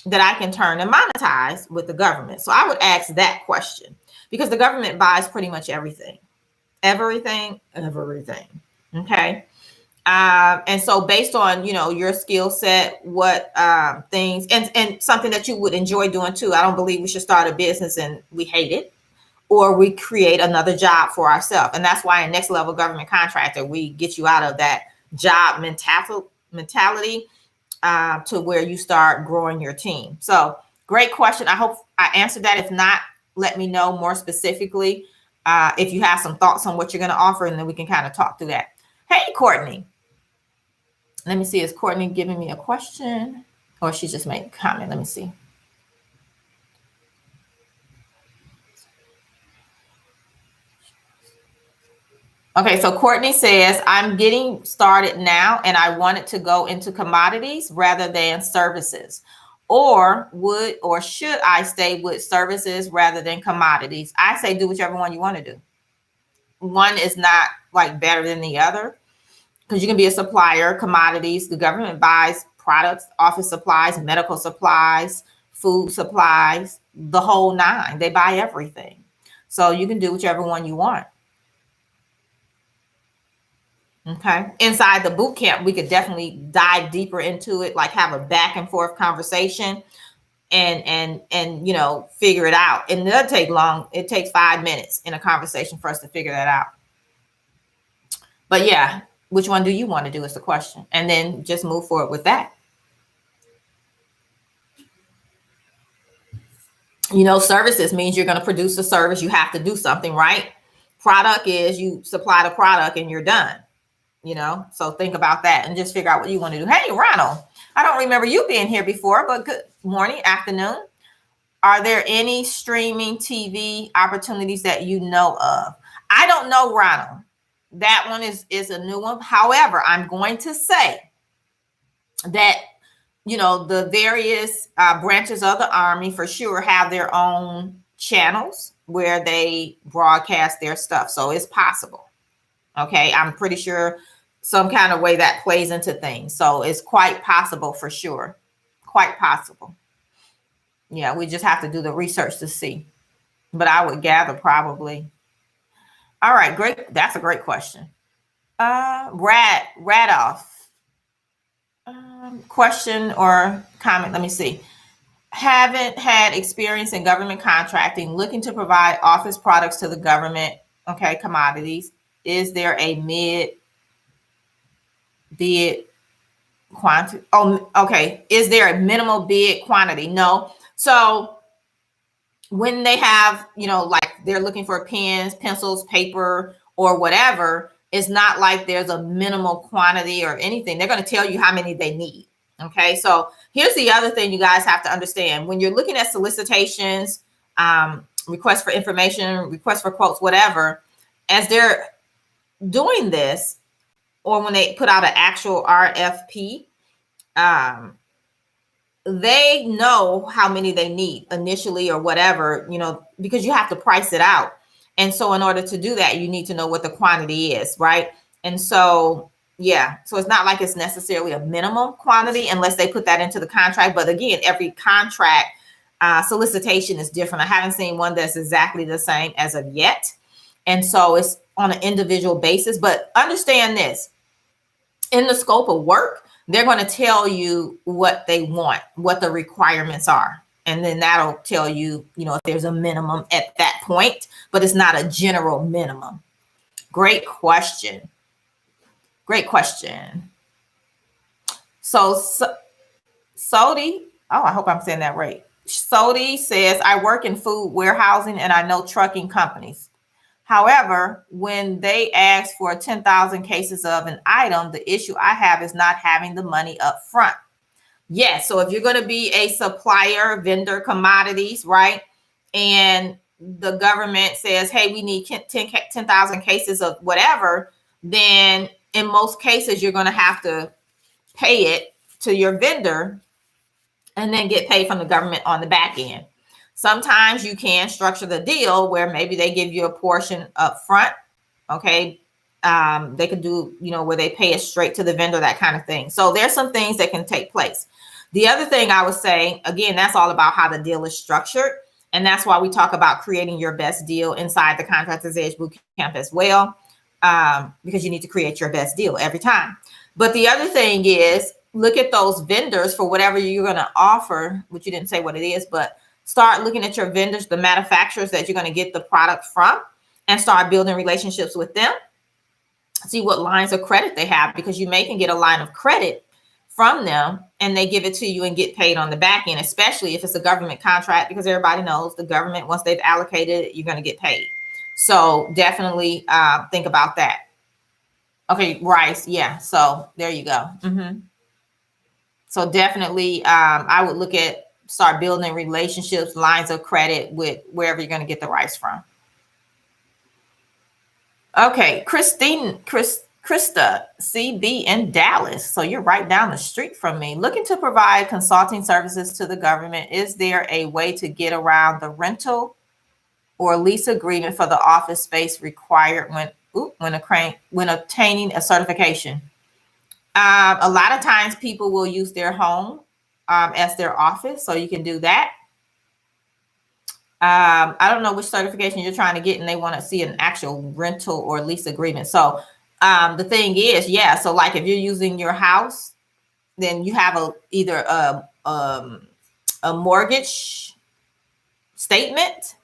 that I can turn and monetize with the government? So I would ask that question, because the government buys pretty much everything. Okay. And so based on, your skill set, what things and something that you would enjoy doing too. I don't believe we should start a business and we hate it, or we create another job for ourselves. And that's why in Next Level Government Contractor, we get you out of that job mentality to where you start growing your team. So great question. I hope I answered that. If not, let me know more specifically if you have some thoughts on what you're going to offer, and then we can kind of talk through that. Hey, Courtney. Let me see. Is Courtney giving me a question, or she just made a comment? Let me see. Okay, so Courtney says, I'm getting started now and I wanted to go into commodities rather than services. Or should I stay with services rather than commodities? I say do whichever one you want to do. One is not like better than the other, because you can be a supplier, commodities. The government buys products, office supplies, medical supplies, food supplies, the whole nine. They buy everything. So you can do whichever one you want. Okay. Inside the boot camp, we could definitely dive deeper into it, like have a back and forth conversation and figure it out. And it doesn't take long. It takes 5 minutes in a conversation for us to figure that out. But yeah, which one do you want to do is the question. And then just move forward with that. Services means you're going to produce a service. You have to do something, right? Product is you supply the product and you're done. So think about that and just figure out what you want to do. Hey, Ronald, I don't remember you being here before, but good morning, afternoon. Are there any streaming TV opportunities that you know of? I don't know, Ronald. That one is a new one. However, I'm going to say that, the various branches of the Army for sure have their own channels where they broadcast their stuff. So it's possible. Okay. I'm pretty sure some kind of way that plays into things. So it's quite possible for sure. Quite possible. Yeah, we just have to do the research to see. But I would gather probably. All right, great. That's a great question. Radoff. Question or comment. Let me see. Haven't had experience in government contracting, looking to provide office products to the government. Okay, commodities. Is there a bid quantity? Oh, okay. Is there a minimal bid quantity? No. So when they have, like they're looking for pens, pencils, paper, or whatever, it's not like there's a minimal quantity or anything. They're going to tell you how many they need. Okay. So here's the other thing you guys have to understand. When you're looking at solicitations, requests for information, requests for quotes, whatever, as they're doing this, or when they put out an actual RFP, they know how many they need initially or whatever, because you have to price it out. And so in order to do that, you need to know what the quantity is, right? And so, yeah, so it's not like it's necessarily a minimum quantity unless they put that into the contract. But again, every contract solicitation is different. I haven't seen one that's exactly the same as of yet. And so it's on an individual basis. But understand this, in the scope of work, they're going to tell you what they want, what the requirements are. And then that'll tell you, if there's a minimum at that point, but it's not a general minimum. Great question. Great question. So Sodi, I hope I'm saying that right. Sodi says, I work in food warehousing and I know trucking companies. However, when they ask for 10,000 cases of an item, the issue I have is not having the money up front. Yes. So if you're going to be a supplier, vendor, commodities, right? And the government says, hey, we need 10,000 cases of whatever, then in most cases, you're going to have to pay it to your vendor and then get paid from the government on the back end. Sometimes you can structure the deal where maybe they give you a portion up front. Okay. They could do, where they pay it straight to the vendor, that kind of thing. So there's some things that can take place. The other thing I would say, again, that's all about how the deal is structured. And that's why we talk about creating your best deal inside the Contractors Edge Bootcamp as well, because you need to create your best deal every time. But the other thing is, look at those vendors for whatever you're going to offer, which you didn't say what it is, but start looking at your vendors, the manufacturers that you're going to get the product from, and start building relationships with them. See what lines of credit they have, because you can get a line of credit from them and they give it to you and get paid on the back end, especially if it's a government contract, because everybody knows the government, once they've allocated it, you're going to get paid. So definitely think about that. Okay, Rice. Yeah. So there you go. So definitely I would look at start building relationships, lines of credit with wherever you're going to get the rice from. Okay, Krista CB in Dallas. So you're right down the street from me. Looking to provide consulting services to the government. Is there a way to get around the rental or lease agreement for the office space required when obtaining a certification? A lot of times people will use their home as their office, so you can do that. I don't know which certification you're trying to get, and they want to see an actual rental or lease agreement. So the thing is, so like if you're using your house, then you have either a mortgage statement,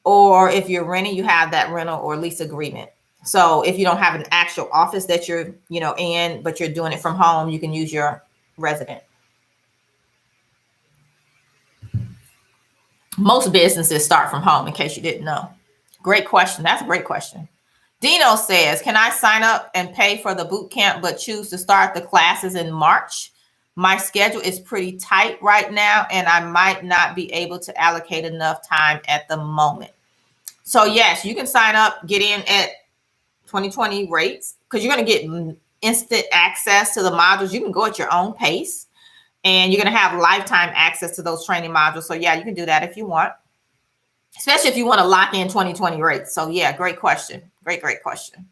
or if you're renting, you have that rental or lease agreement. So if you don't have an actual office that you're in, but you're doing it from home, you can use your resident. Most businesses start from home, in case you didn't know. Great question. That's a great question. Dino says, can I sign up and pay for the boot camp, but choose to start the classes in March? My schedule is pretty tight right now, and I might not be able to allocate enough time at the moment. So yes, you can sign up, get in at 2020 rates, because you're going to get instant access to the modules. You can go at your own pace, and you're going to have lifetime access to those training modules. So yeah, you can do that if you want, especially if you want to lock in 2020 rates. So yeah, great question. Great question.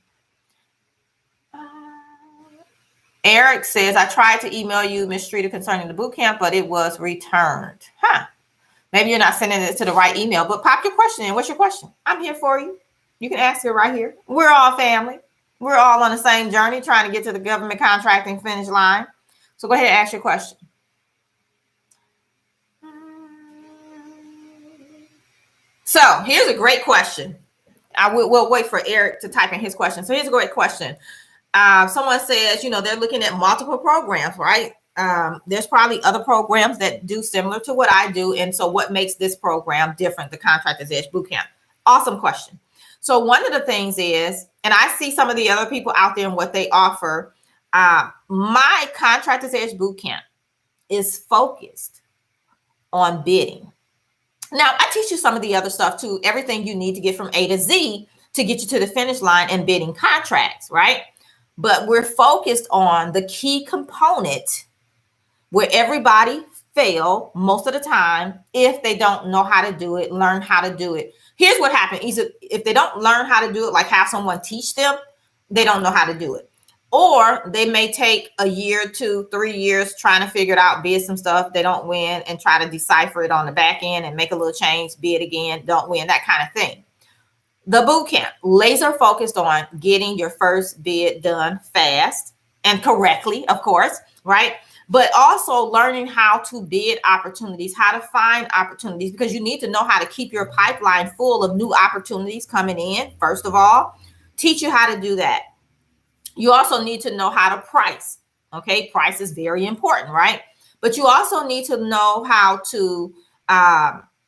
Eric says, I tried to email you, Ms. Streeter, concerning the boot camp, but it was returned. Maybe you're not sending it to the right email, but pop your question in. What's your question? I'm here for you. You can ask it right here. We're all family. We're all on the same journey trying to get to the government contracting finish line. So go ahead and ask your question. So here's a great question. We'll wait for Eric to type in his question. So here's a great question. Someone says, they're looking at multiple programs, right? There's probably other programs that do similar to what I do. And so what makes this program different, the Contractors Edge Bootcamp? Awesome question. So one of the things is, and I see some of the other people out there and what they offer, my Contractors Edge Bootcamp is focused on bidding. Now, I teach you some of the other stuff too, everything you need to get from A to Z to get you to the finish line and bidding contracts, right? But we're focused on the key component where everybody fail most of the time if they don't know how to do it, learn how to do it. Here's what happens. Either if they don't learn how to do it, like have someone teach them, they don't know how to do it. Or they may take a year, 2, 3 years trying to figure it out, bid some stuff, they don't win, and try to decipher it on the back end and make a little change, bid again, don't win, that kind of thing. The bootcamp, laser focused on getting your first bid done fast and correctly, of course, right? But also learning how to bid opportunities, how to find opportunities, because you need to know how to keep your pipeline full of new opportunities coming in. First of all, teach you how to do that. You also need to know how to price. Okay, price is very important, right? But you also need to know how to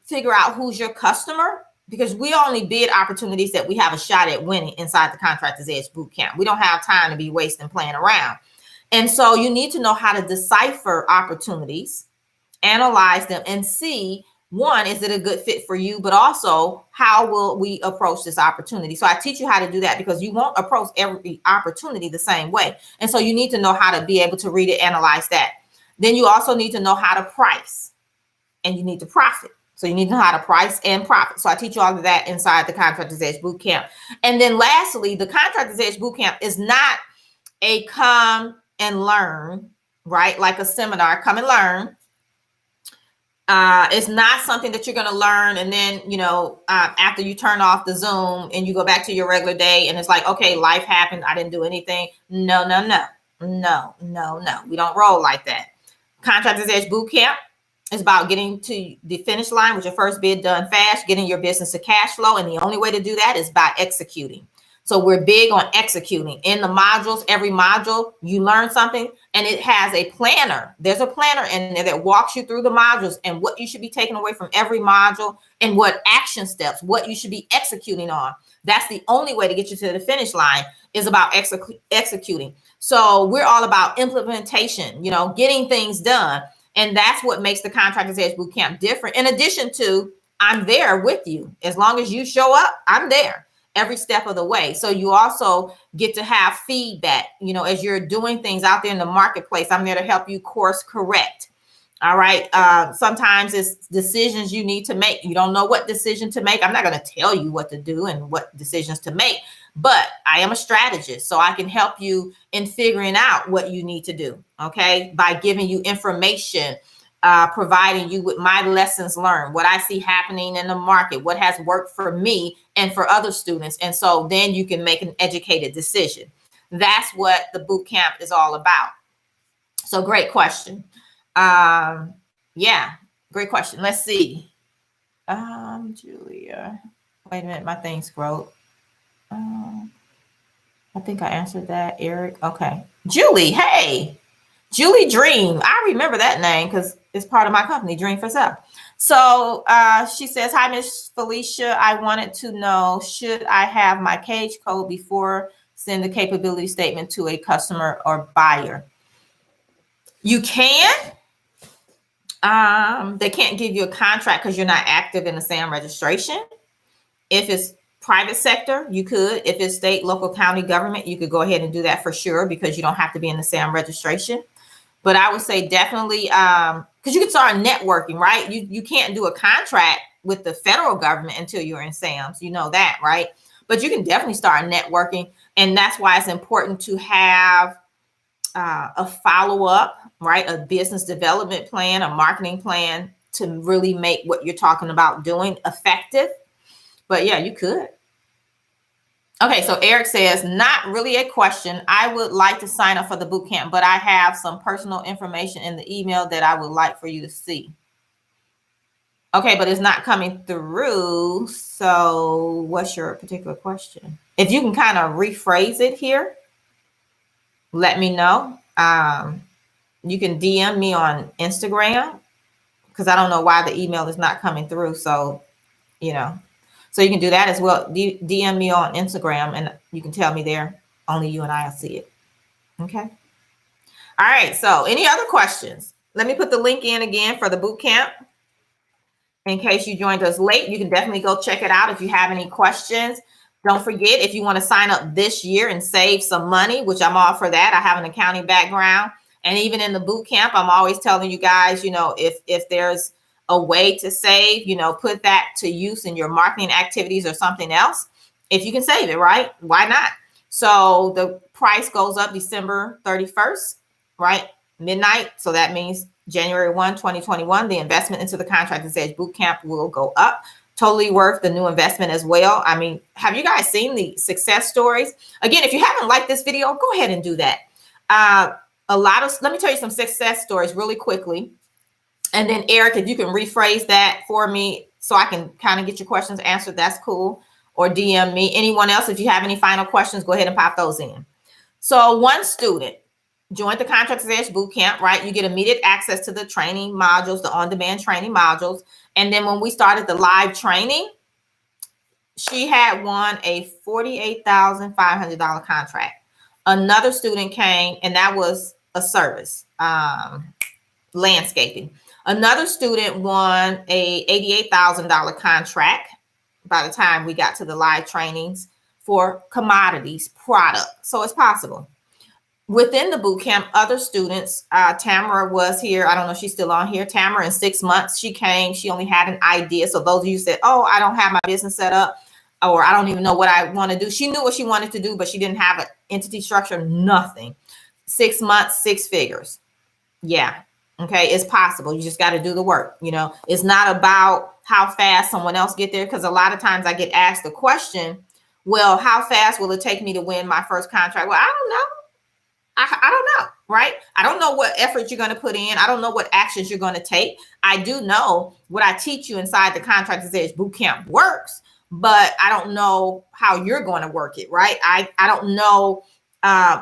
figure out who's your customer, because we only bid opportunities that we have a shot at winning inside the Contractors Edge Bootcamp. We don't have time to be wasting playing around. And so you need to know how to decipher opportunities, analyze them, and see, one, is it a good fit for you? But also, how will we approach this opportunity? So I teach you how to do that, because you won't approach every opportunity the same way. And so you need to know how to be able to read it, analyze that. Then you also need to know how to price, and you need to profit. So you need to know how to price and profit. So I teach you all of that inside the Contractors Edge Bootcamp. And then lastly, the Contractors Edge Bootcamp is not a come and learn, right? Like a seminar, come and learn. It's not something that you're going to learn and then, after you turn off the Zoom and you go back to your regular day and it's like, okay, life happened, I didn't do anything. No. We don't roll like that. Contractors Edge Bootcamp is about getting to the finish line with your first bid done fast, getting your business to cash flow. And the only way to do that is by executing. So we're big on executing. In the modules, every module, you learn something, and it has a planner. There's a planner in there that walks you through the modules and what you should be taking away from every module and what action steps, what you should be executing on. That's the only way to get you to the finish line, is about executing. So we're all about implementation, getting things done. And that's what makes the Contractors Edge Bootcamp different. In addition to, I'm there with you. As long as you show up, I'm there every step of the way. So you also get to have feedback, as you're doing things out there in the marketplace. I'm there to help you course correct. All right. Sometimes it's decisions you need to make. You don't know what decision to make. I'm not going to tell you what to do and what decisions to make, but I am a strategist. So I can help you in figuring out what you need to do. Okay. By giving you information, providing you with my lessons learned, what I see happening in the market, what has worked for me and for other students. And so then you can make an educated decision. That's what the boot camp is all about. So great question. Yeah, great question. Let's see. Julia, wait a minute, my thing scrolled. I think I answered that, Eric. Okay. Julie, hey. Julie Dream. I remember that name because it's part of my company, Dream for Self. So she says, hi, Miss Felicia. I wanted to know, should I have my cage code before send the capability statement to a customer or buyer? You can. They can't give you a contract because you're not active in the SAM registration. If it's private sector, you could. If it's state, local, county government, you could go ahead and do that for sure because you don't have to be in the SAM registration. But I would say definitely, because you can start networking, right? You can't do a contract with the federal government until you're in SAMs. You know that, right? But you can definitely start networking. And that's why it's important to have a follow-up, right? A business development plan, a marketing plan to really make what you're talking about doing effective. But yeah, you could. Okay, so Eric says, not really a question. I would like to sign up for the boot camp, but I have some personal information in the email that I would like for you to see. Okay, but it's not coming through. So what's your particular question? If you can kind of rephrase it here, let me know. You can DM me on Instagram because I don't know why the email is not coming through. So, you know. So you can do that as well. DM me on Instagram and you can tell me there. Only you and I will see it. Okay. All right. So any other questions? Let me put the link in again for the boot camp. In case you joined us late, you can definitely go check it out if you have any questions. Don't forget, if you want to sign up this year and save some money, which I'm all for that. I have an accounting background. And even in the boot camp, I'm always telling you guys, you know, if there's a way to save, you know, put that to use in your marketing activities or something else. If you can save it, right? Why not? So the price goes up December 31st, right? Midnight. So that means January 1, 2021, the investment into the Contractors Edge Bootcamp will go up. Totally worth the new investment as well. I mean, have you guys seen the success stories? Again, if you haven't liked this video, go ahead and do that. Let me tell you some success stories really quickly. And then Eric, if you can rephrase that for me so I can kind of get your questions answered, that's cool. Or DM me. Anyone else, if you have any final questions, go ahead and pop those in. So one student joined the Contractors Edge Bootcamp, right? You get immediate access to the training modules, the on-demand training modules. And then when we started the live training, she had won a $48,500 contract. Another student came, and that was a service, landscaping. Another student won a $88,000 contract by the time we got to the live trainings for commodities, product. So it's possible. Within the boot camp, other students, Tamara was here. I don't know if she's still on here. Tamara, in 6 months, she came. She only had an idea. So those of you said, oh, I don't have my business set up, or I don't even know what I want to do. She knew what she wanted to do, but she didn't have an entity structure, nothing. 6 months, 6 figures. Yeah. Okay. It's possible. You just got to do the work. You know, it's not about how fast someone else get there. Because a lot of times I get asked the question, well, how fast will it take me to win my first contract? Well, I don't know. I don't know, right? I don't know what effort you're going to put in. I don't know what actions you're going to take. I do know what I teach you inside the Contractors Edge Bootcamp works, but I don't know how you're going to work it, right? I don't know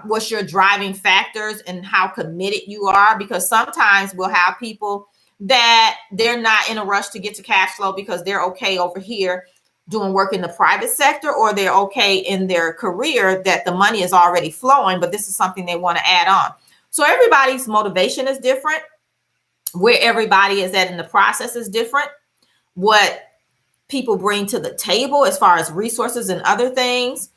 what's your driving factors and how committed you are, because sometimes we'll have people that they're not in a rush to get to cash flow because they're okay over here doing work in the private sector, or they're okay in their career that the money is already flowing, but this is something they want to add on. So everybody's motivation is different. Where everybody is at in the process is different. What people bring to the table as far as resources and other things,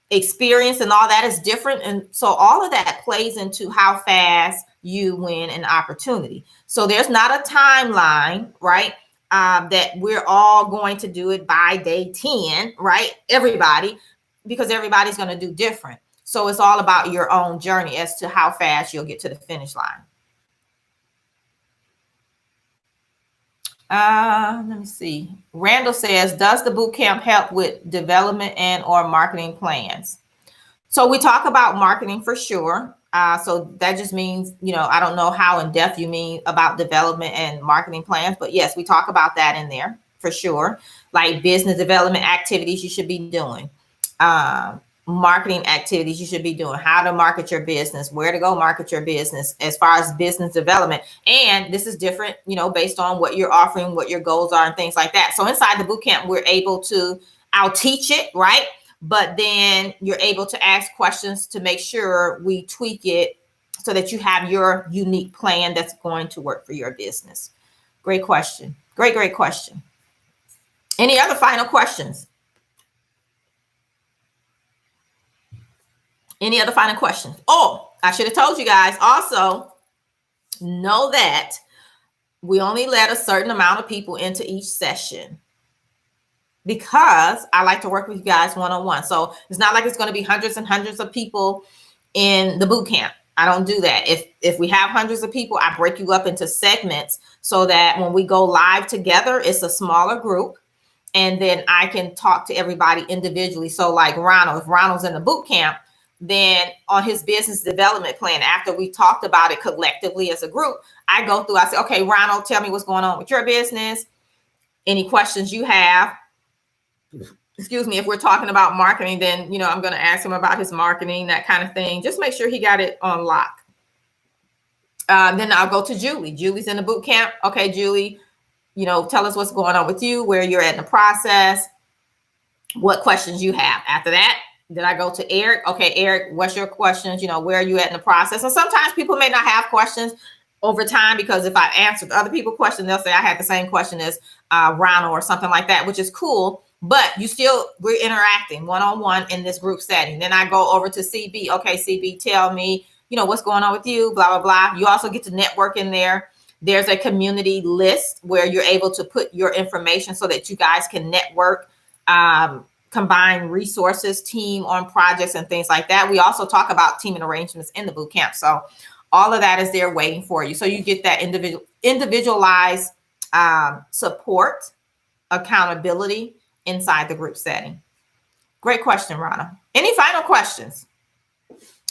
experience and all that is different. And so all of that plays into how fast you win an opportunity. So there's not a timeline, right? That we're all going to do it by day 10, right? Everybody, because everybody's going to do different. So it's all about your own journey as to how fast you'll get to the finish line. Let me see. Randall says, does the bootcamp help with development and or marketing plans? So we talk about marketing for sure. So that just means, you know, I don't know how in depth you mean about development and marketing plans, but yes, we talk about that in there for sure. Like business development activities you should be doing. marketing activities you should be doing, how to market your business, where to go market your business as far as business development. And this is different, based on what you're offering, what your goals are and things like that. So inside the bootcamp, we're able to, I'll teach it, right? But then you're able to ask questions to make sure we tweak it so that you have your unique plan that's going to work for your business. Great question. Great question. Any other final questions? Any other final questions? Oh, I should have told you guys also, know that we only let a certain amount of people into each session because I like to work with you guys one-on-one. So it's not like it's going to be hundreds and hundreds of people in the boot camp. I don't do that. If we have hundreds of people, I break you up into segments so that when we go live together, it's a smaller group. And then I can talk to everybody individually. So like Ronald, if Ronald's in the boot camp, then on his business development plan, after we talked about it collectively as a group, I go through, I say, okay, Ronald, tell me what's going on with your business. Any questions you have? Excuse me, if we're talking about marketing, then, I'm going to ask him about his marketing, that kind of thing. Just make sure he got it on lock. Then I'll go to Julie. Julie's in the boot camp. Okay, Julie, tell us what's going on with you, where you're at in the process, what questions you have. After that, then I go to Eric. Okay, Eric, what's your questions? Where are you at in the process? And sometimes people may not have questions over time because if I answered other people's questions, they'll say I had the same question as Ronald or something like that, which is cool. But we're interacting one-on-one in this group setting. Then I go over to CB. Okay, CB, tell me, what's going on with you, blah, blah, blah. You also get to network in there. There's a community list where you're able to put your information so that you guys can network, combine resources, team on projects and things like that. We also talk about teaming arrangements in the boot camp. So all of that is there waiting for you. So you get that individualized support, accountability inside the group setting. Great question, Rana. Any final questions?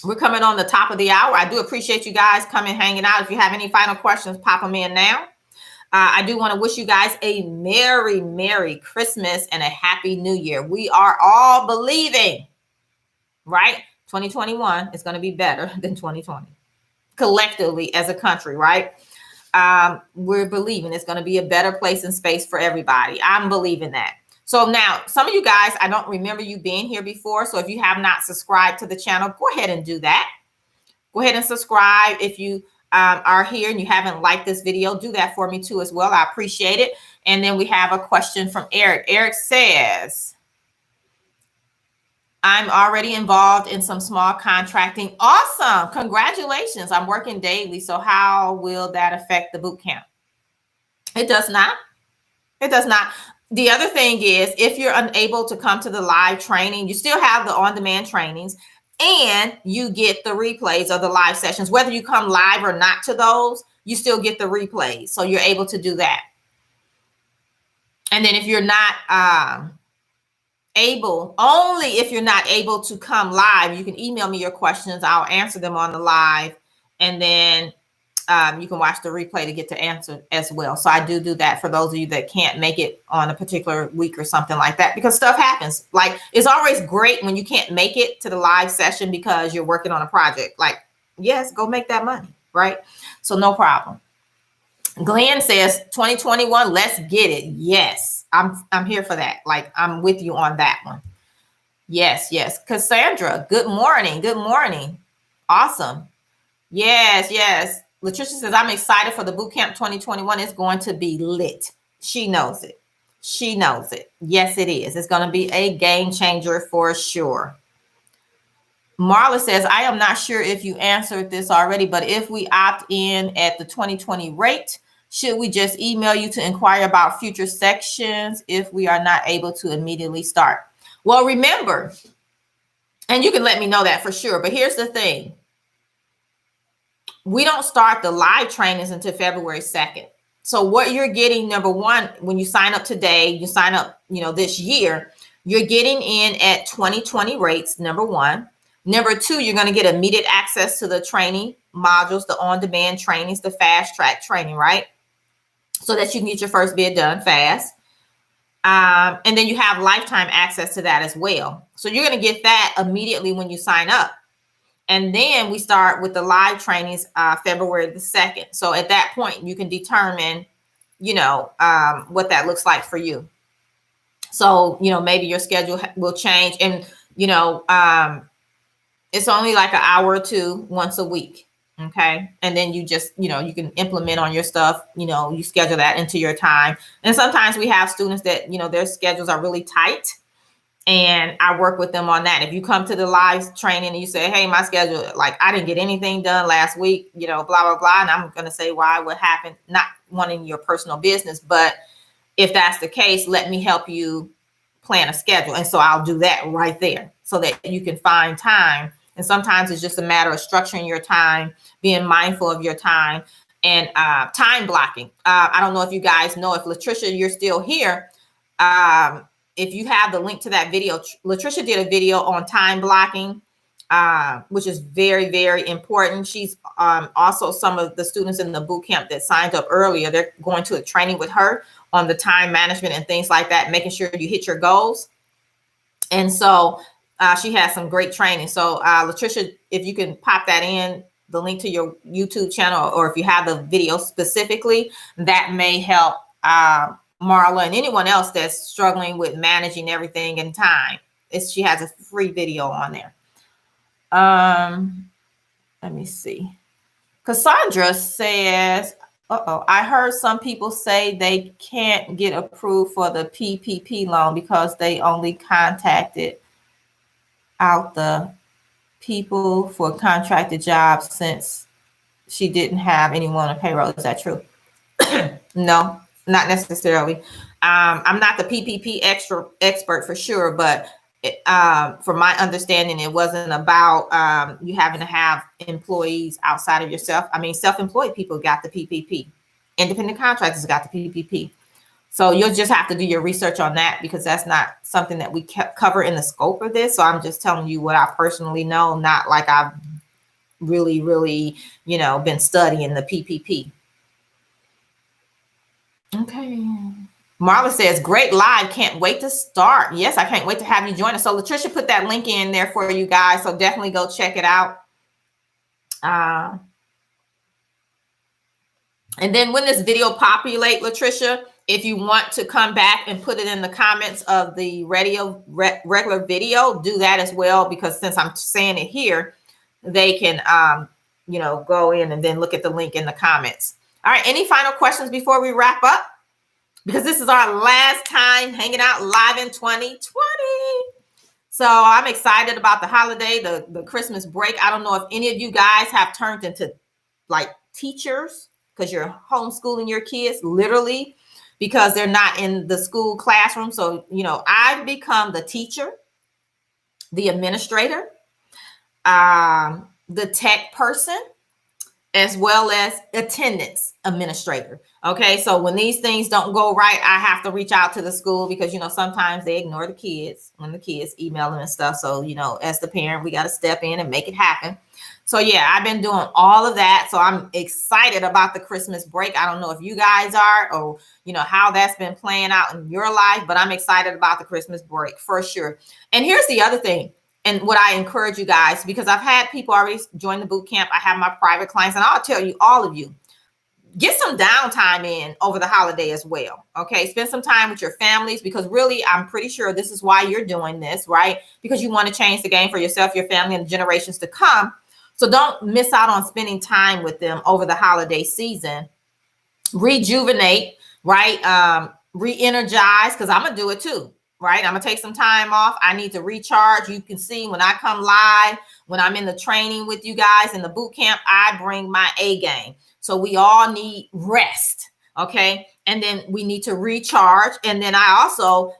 We're coming on the top of the hour. I do appreciate you guys coming, hanging out. If you have any final questions, pop them in now. I do want to wish you guys a Merry, Merry Christmas and a Happy New Year. We are all believing, right? 2021 is going to be better than 2020. Collectively as a country, right? We're believing it's going to be a better place and space for everybody. I'm believing that. So now, some of you guys, I don't remember you being here before. So if you have not subscribed to the channel, go ahead and do that. Go ahead and subscribe. If you are here and you haven't liked this video, do that for me too as well. I appreciate it. And then we have a question from Eric. Eric says, I'm already involved in some small contracting. Awesome. Congratulations. I'm working daily. So how will that affect the boot camp? It does not. It does not. The other thing is, if you're unable to come to the live training, you still have the on-demand trainings and you get the replays of the live sessions. Whether you come live or not to those, you still get the replays. So you're able to do that. And then if you're not if you're not able to come live, you can email me your questions. I'll answer them on the live. And then you can watch the replay to get to answer as well. So I do that for those of you that can't make it on a particular week or something like that, because stuff happens. Like, it's always great when you can't make it to the live session because you're working on a project. Like, yes, go make that money, right? So no problem. Glenn says 2021, let's get it. Yes, I'm here for that. Like, I'm with you on that one. Yes. Cassandra, good morning. Good morning. Awesome. Yes. Latricia says, I'm excited for the Bootcamp 2021. It's going to be lit. She knows it. Yes, it is. It's going to be a game changer for sure. Marla says, I am not sure if you answered this already, but if we opt in at the 2020 rate, should we just email you to inquire about future sections if we are not able to immediately start? Well, remember, and you can let me know that for sure, but here's the thing. We don't start the live trainings until February 2nd. So what you're getting, number one, when you sign up today, you sign up, this year, you're getting in at 2020 rates, number one. Number two, you're going to get immediate access to the training modules, the on-demand trainings, the fast track training, right? So that you can get your first bid done fast. And then you have lifetime access to that as well. So you're going to get that immediately when you sign up. And then we start with the live trainings February the 2nd. So at that point, you can determine, what that looks like for you. So, maybe your schedule will change. And, it's only like an hour or two once a week. Okay. And then you just, you can implement on your stuff, you schedule that into your time. And sometimes we have students that, their schedules are really tight. And I work with them on that. If you come to the live training and you say, hey, my schedule, like I didn't get anything done last week, blah, blah, blah. And I'm going to say why, what happened, not wanting your personal business. But if that's the case, let me help you plan a schedule. And so I'll do that right there so that you can find time. And sometimes it's just a matter of structuring your time, being mindful of your time, and time blocking. I don't know if you guys know, if Latricia, you're still here. If you have the link to that video, Latricia did a video on time blocking, which is very, very important. She's also some of the students in the boot camp that signed up earlier. They're going to a training with her on the time management and things like that, making sure you hit your goals. And so she has some great training. So Latricia, if you can pop that in, the link to your YouTube channel, or if you have the video specifically, that may help Marla and anyone else that's struggling with managing everything in time. She has a free video on there. Let me see. Cassandra says, I heard some people say they can't get approved for the PPP loan because they only contacted out the people for contracted jobs since she didn't have anyone on payroll. Is that true? No, not necessarily. I'm not the PPP expert for sure, but from my understanding, it wasn't about you having to have employees outside of yourself. I mean, self-employed people got the PPP. Independent contractors got the PPP. So you'll just have to do your research on that, because that's not something that we cover in the scope of this. So I'm just telling you what I personally know, not like I've really, really, been studying the PPP. Okay. Marla says, great live. Can't wait to start. Yes, I can't wait to have you join us. So Latricia put that link in there for you guys. So definitely go check it out. And then when this video populate, Latricia, if you want to come back and put it in the comments of the regular video, do that as well, because since I'm saying it here, they can, go in and then look at the link in the comments. All right. Any final questions before we wrap up? Because this is our last time hanging out live in 2020. So I'm excited about the holiday, the Christmas break. I don't know if any of you guys have turned into like teachers, because you're homeschooling your kids, literally, because they're not in the school classroom. So, I've become the teacher, the administrator, the tech person, as well as attendance administrator. Okay. So when these things don't go right, I have to reach out to the school, because, sometimes they ignore the kids when the kids email them and stuff. So, as the parent, we got to step in and make it happen. So yeah, I've been doing all of that. So I'm excited about the Christmas break. I don't know if you guys are, or, how that's been playing out in your life, but I'm excited about the Christmas break for sure. And here's the other thing. And what I encourage you guys, because I've had people already join the boot camp. I have my private clients, and I'll tell you, all of you, get some downtime in over the holiday as well. Okay. Spend some time with your families, because really, I'm pretty sure this is why you're doing this, right? Because you want to change the game for yourself, your family, and the generations to come. So don't miss out on spending time with them over the holiday season. Rejuvenate, right? Re-energize, because I'm going to do it too. Right. I'm going to take some time off. I need to recharge. You can see when I come live, when I'm in the training with you guys in the boot camp, I bring my A game. So we all need rest. Okay. And then we need to recharge. And then I also,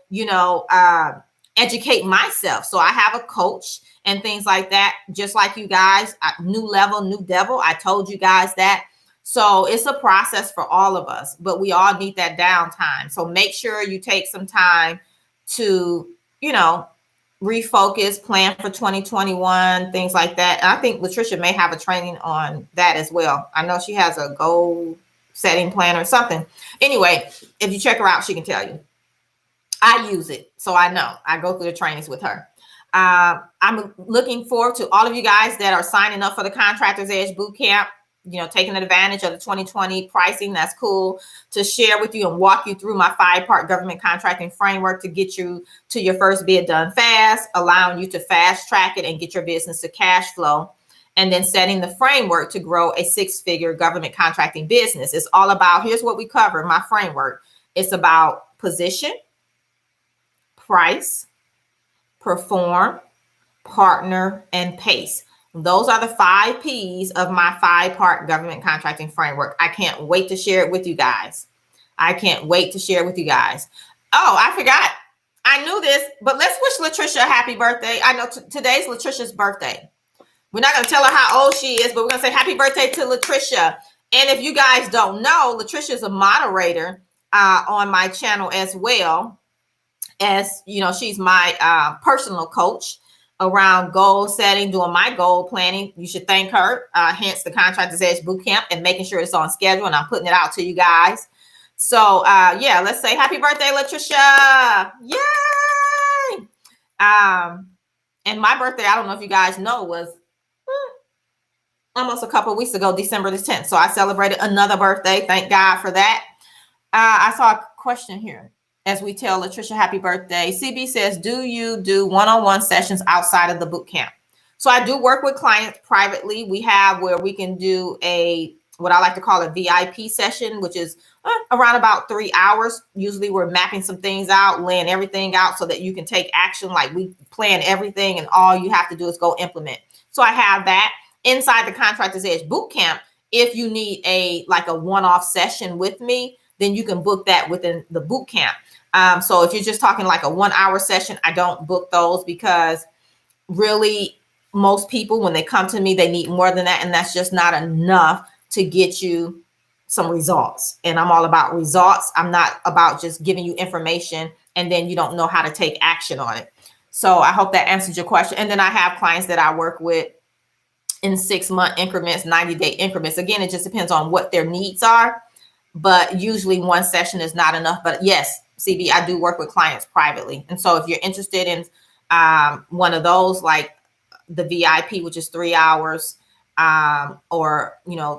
educate myself. So I have a coach and things like that, just like you guys. New level, new devil. I told you guys that. So it's a process for all of us, but we all need that downtime. So make sure you take some time to, refocus, plan for 2021, things like that. And I think Latricia may have a training on that as well. I know she has a goal setting plan or something. Anyway, if you check her out, she can tell you. I use it, so I know. I go through the trainings with her. I'm looking forward to all of you guys that are signing up for the Contractors Edge Bootcamp, taking advantage of the 2020 pricing. That's cool, to share with you and walk you through my 5-part government contracting framework to get you to your first bid done fast, allowing you to fast track it and get your business to cash flow, and then setting the framework to grow a 6-figure government contracting business. It's all about, here's what we cover, my framework. It's about position, price, perform, partner, and pace. Those are the 5 P's of my 5-part government contracting framework. I can't wait to share it with you guys. I can't wait to share it with you guys. Oh, I forgot. I knew this, but let's wish Latricia a happy birthday. I know today's Latricia's birthday. We're not going to tell her how old she is, but we're going to say happy birthday to Latricia. And if you guys don't know, Latricia is a moderator on my channel as well. As you know, she's my personal coach around goal setting, doing my goal planning. You should thank her, hence the Contractors Edge Bootcamp, and making sure it's on schedule, and I'm putting it out to you guys. So yeah, let's say happy birthday, Latricia. Yay! And my birthday, I don't know if you guys know, was almost a couple of weeks ago, December the 10th. So I celebrated another birthday. Thank God for that. I saw a question here. As we tell Latricia happy birthday, CB says, do you do one-on-one sessions outside of the boot camp? So I do work with clients privately. We have where we can do what I like to call a VIP session, which is around about 3 hours. Usually we're mapping some things out, laying everything out so that you can take action. Like, we plan everything and all you have to do is go implement. So I have that. Inside the Contractors Edge Bootcamp, if you need a one-off session with me, then you can book that within the bootcamp. So if you're just talking like a 1-hour session, I don't book those, because really most people, when they come to me, they need more than that. And that's just not enough to get you some results. And I'm all about results. I'm not about just giving you information and then you don't know how to take action on it. So I hope that answers your question. And then I have clients that I work with in 6-month increments, 90-day increments. Again, it just depends on what their needs are, but usually one session is not enough. But yes, CB, I do work with clients privately. And so if you're interested in one of those, like the VIP, which is 3 hours, or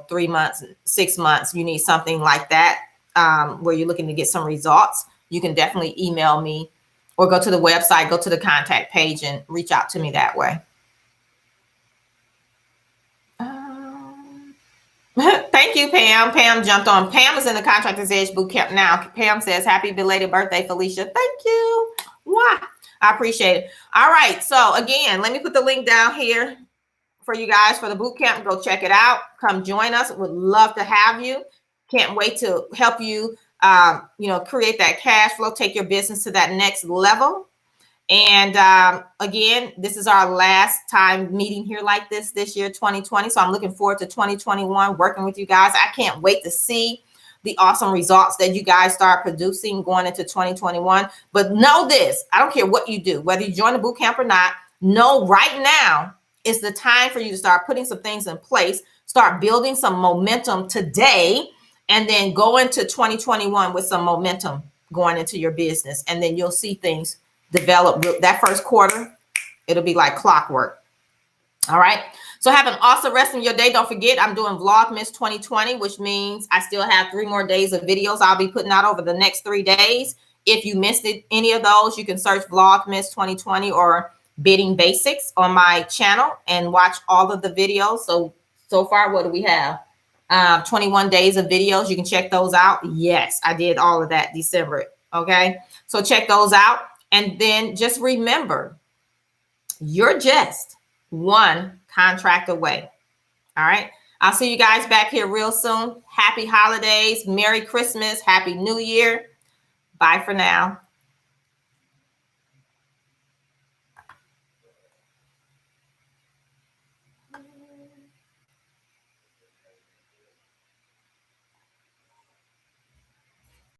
3 months, 6 months, you need something like that, where you're looking to get some results, you can definitely email me or go to the website, go to the contact page and reach out to me that way. Thank you, Pam. Pam jumped on. Pam is in the Contractors Edge Bootcamp now. Pam says, happy belated birthday, Felicia. Thank you. Wow. I appreciate it. All right. So again, let me put the link down here for you guys for the bootcamp. Go check it out. Come join us. Would love to have you. Can't wait to help you, create that cash flow, take your business to that next level. And again, this is our last time meeting here like this year, 2020. So I'm looking forward to 2021, working with you guys. I can't wait to see the awesome results that you guys start producing going into 2021. But know this, I don't care what you do, whether you join the boot camp or not, know right now is the time for you to start putting some things in place, start building some momentum today, and then go into 2021 with some momentum going into your business. And then you'll see things develop. That first quarter, it'll be like clockwork. All right. So have an awesome rest of your day. Don't forget, I'm doing Vlogmas 2020, which means I still have 3 more days of videos I'll be putting out over the next 3 days. If you missed any of those, you can search Vlogmas 2020 or Bidding Basics on my channel and watch all of the videos. So far, what do we have? 21 days of videos. You can check those out. Yes, I did all of that December. Okay. So check those out. And then just remember, you're just one contract away. All right. I'll see you guys back here real soon. Happy holidays. Merry Christmas. Happy New Year. Bye for now.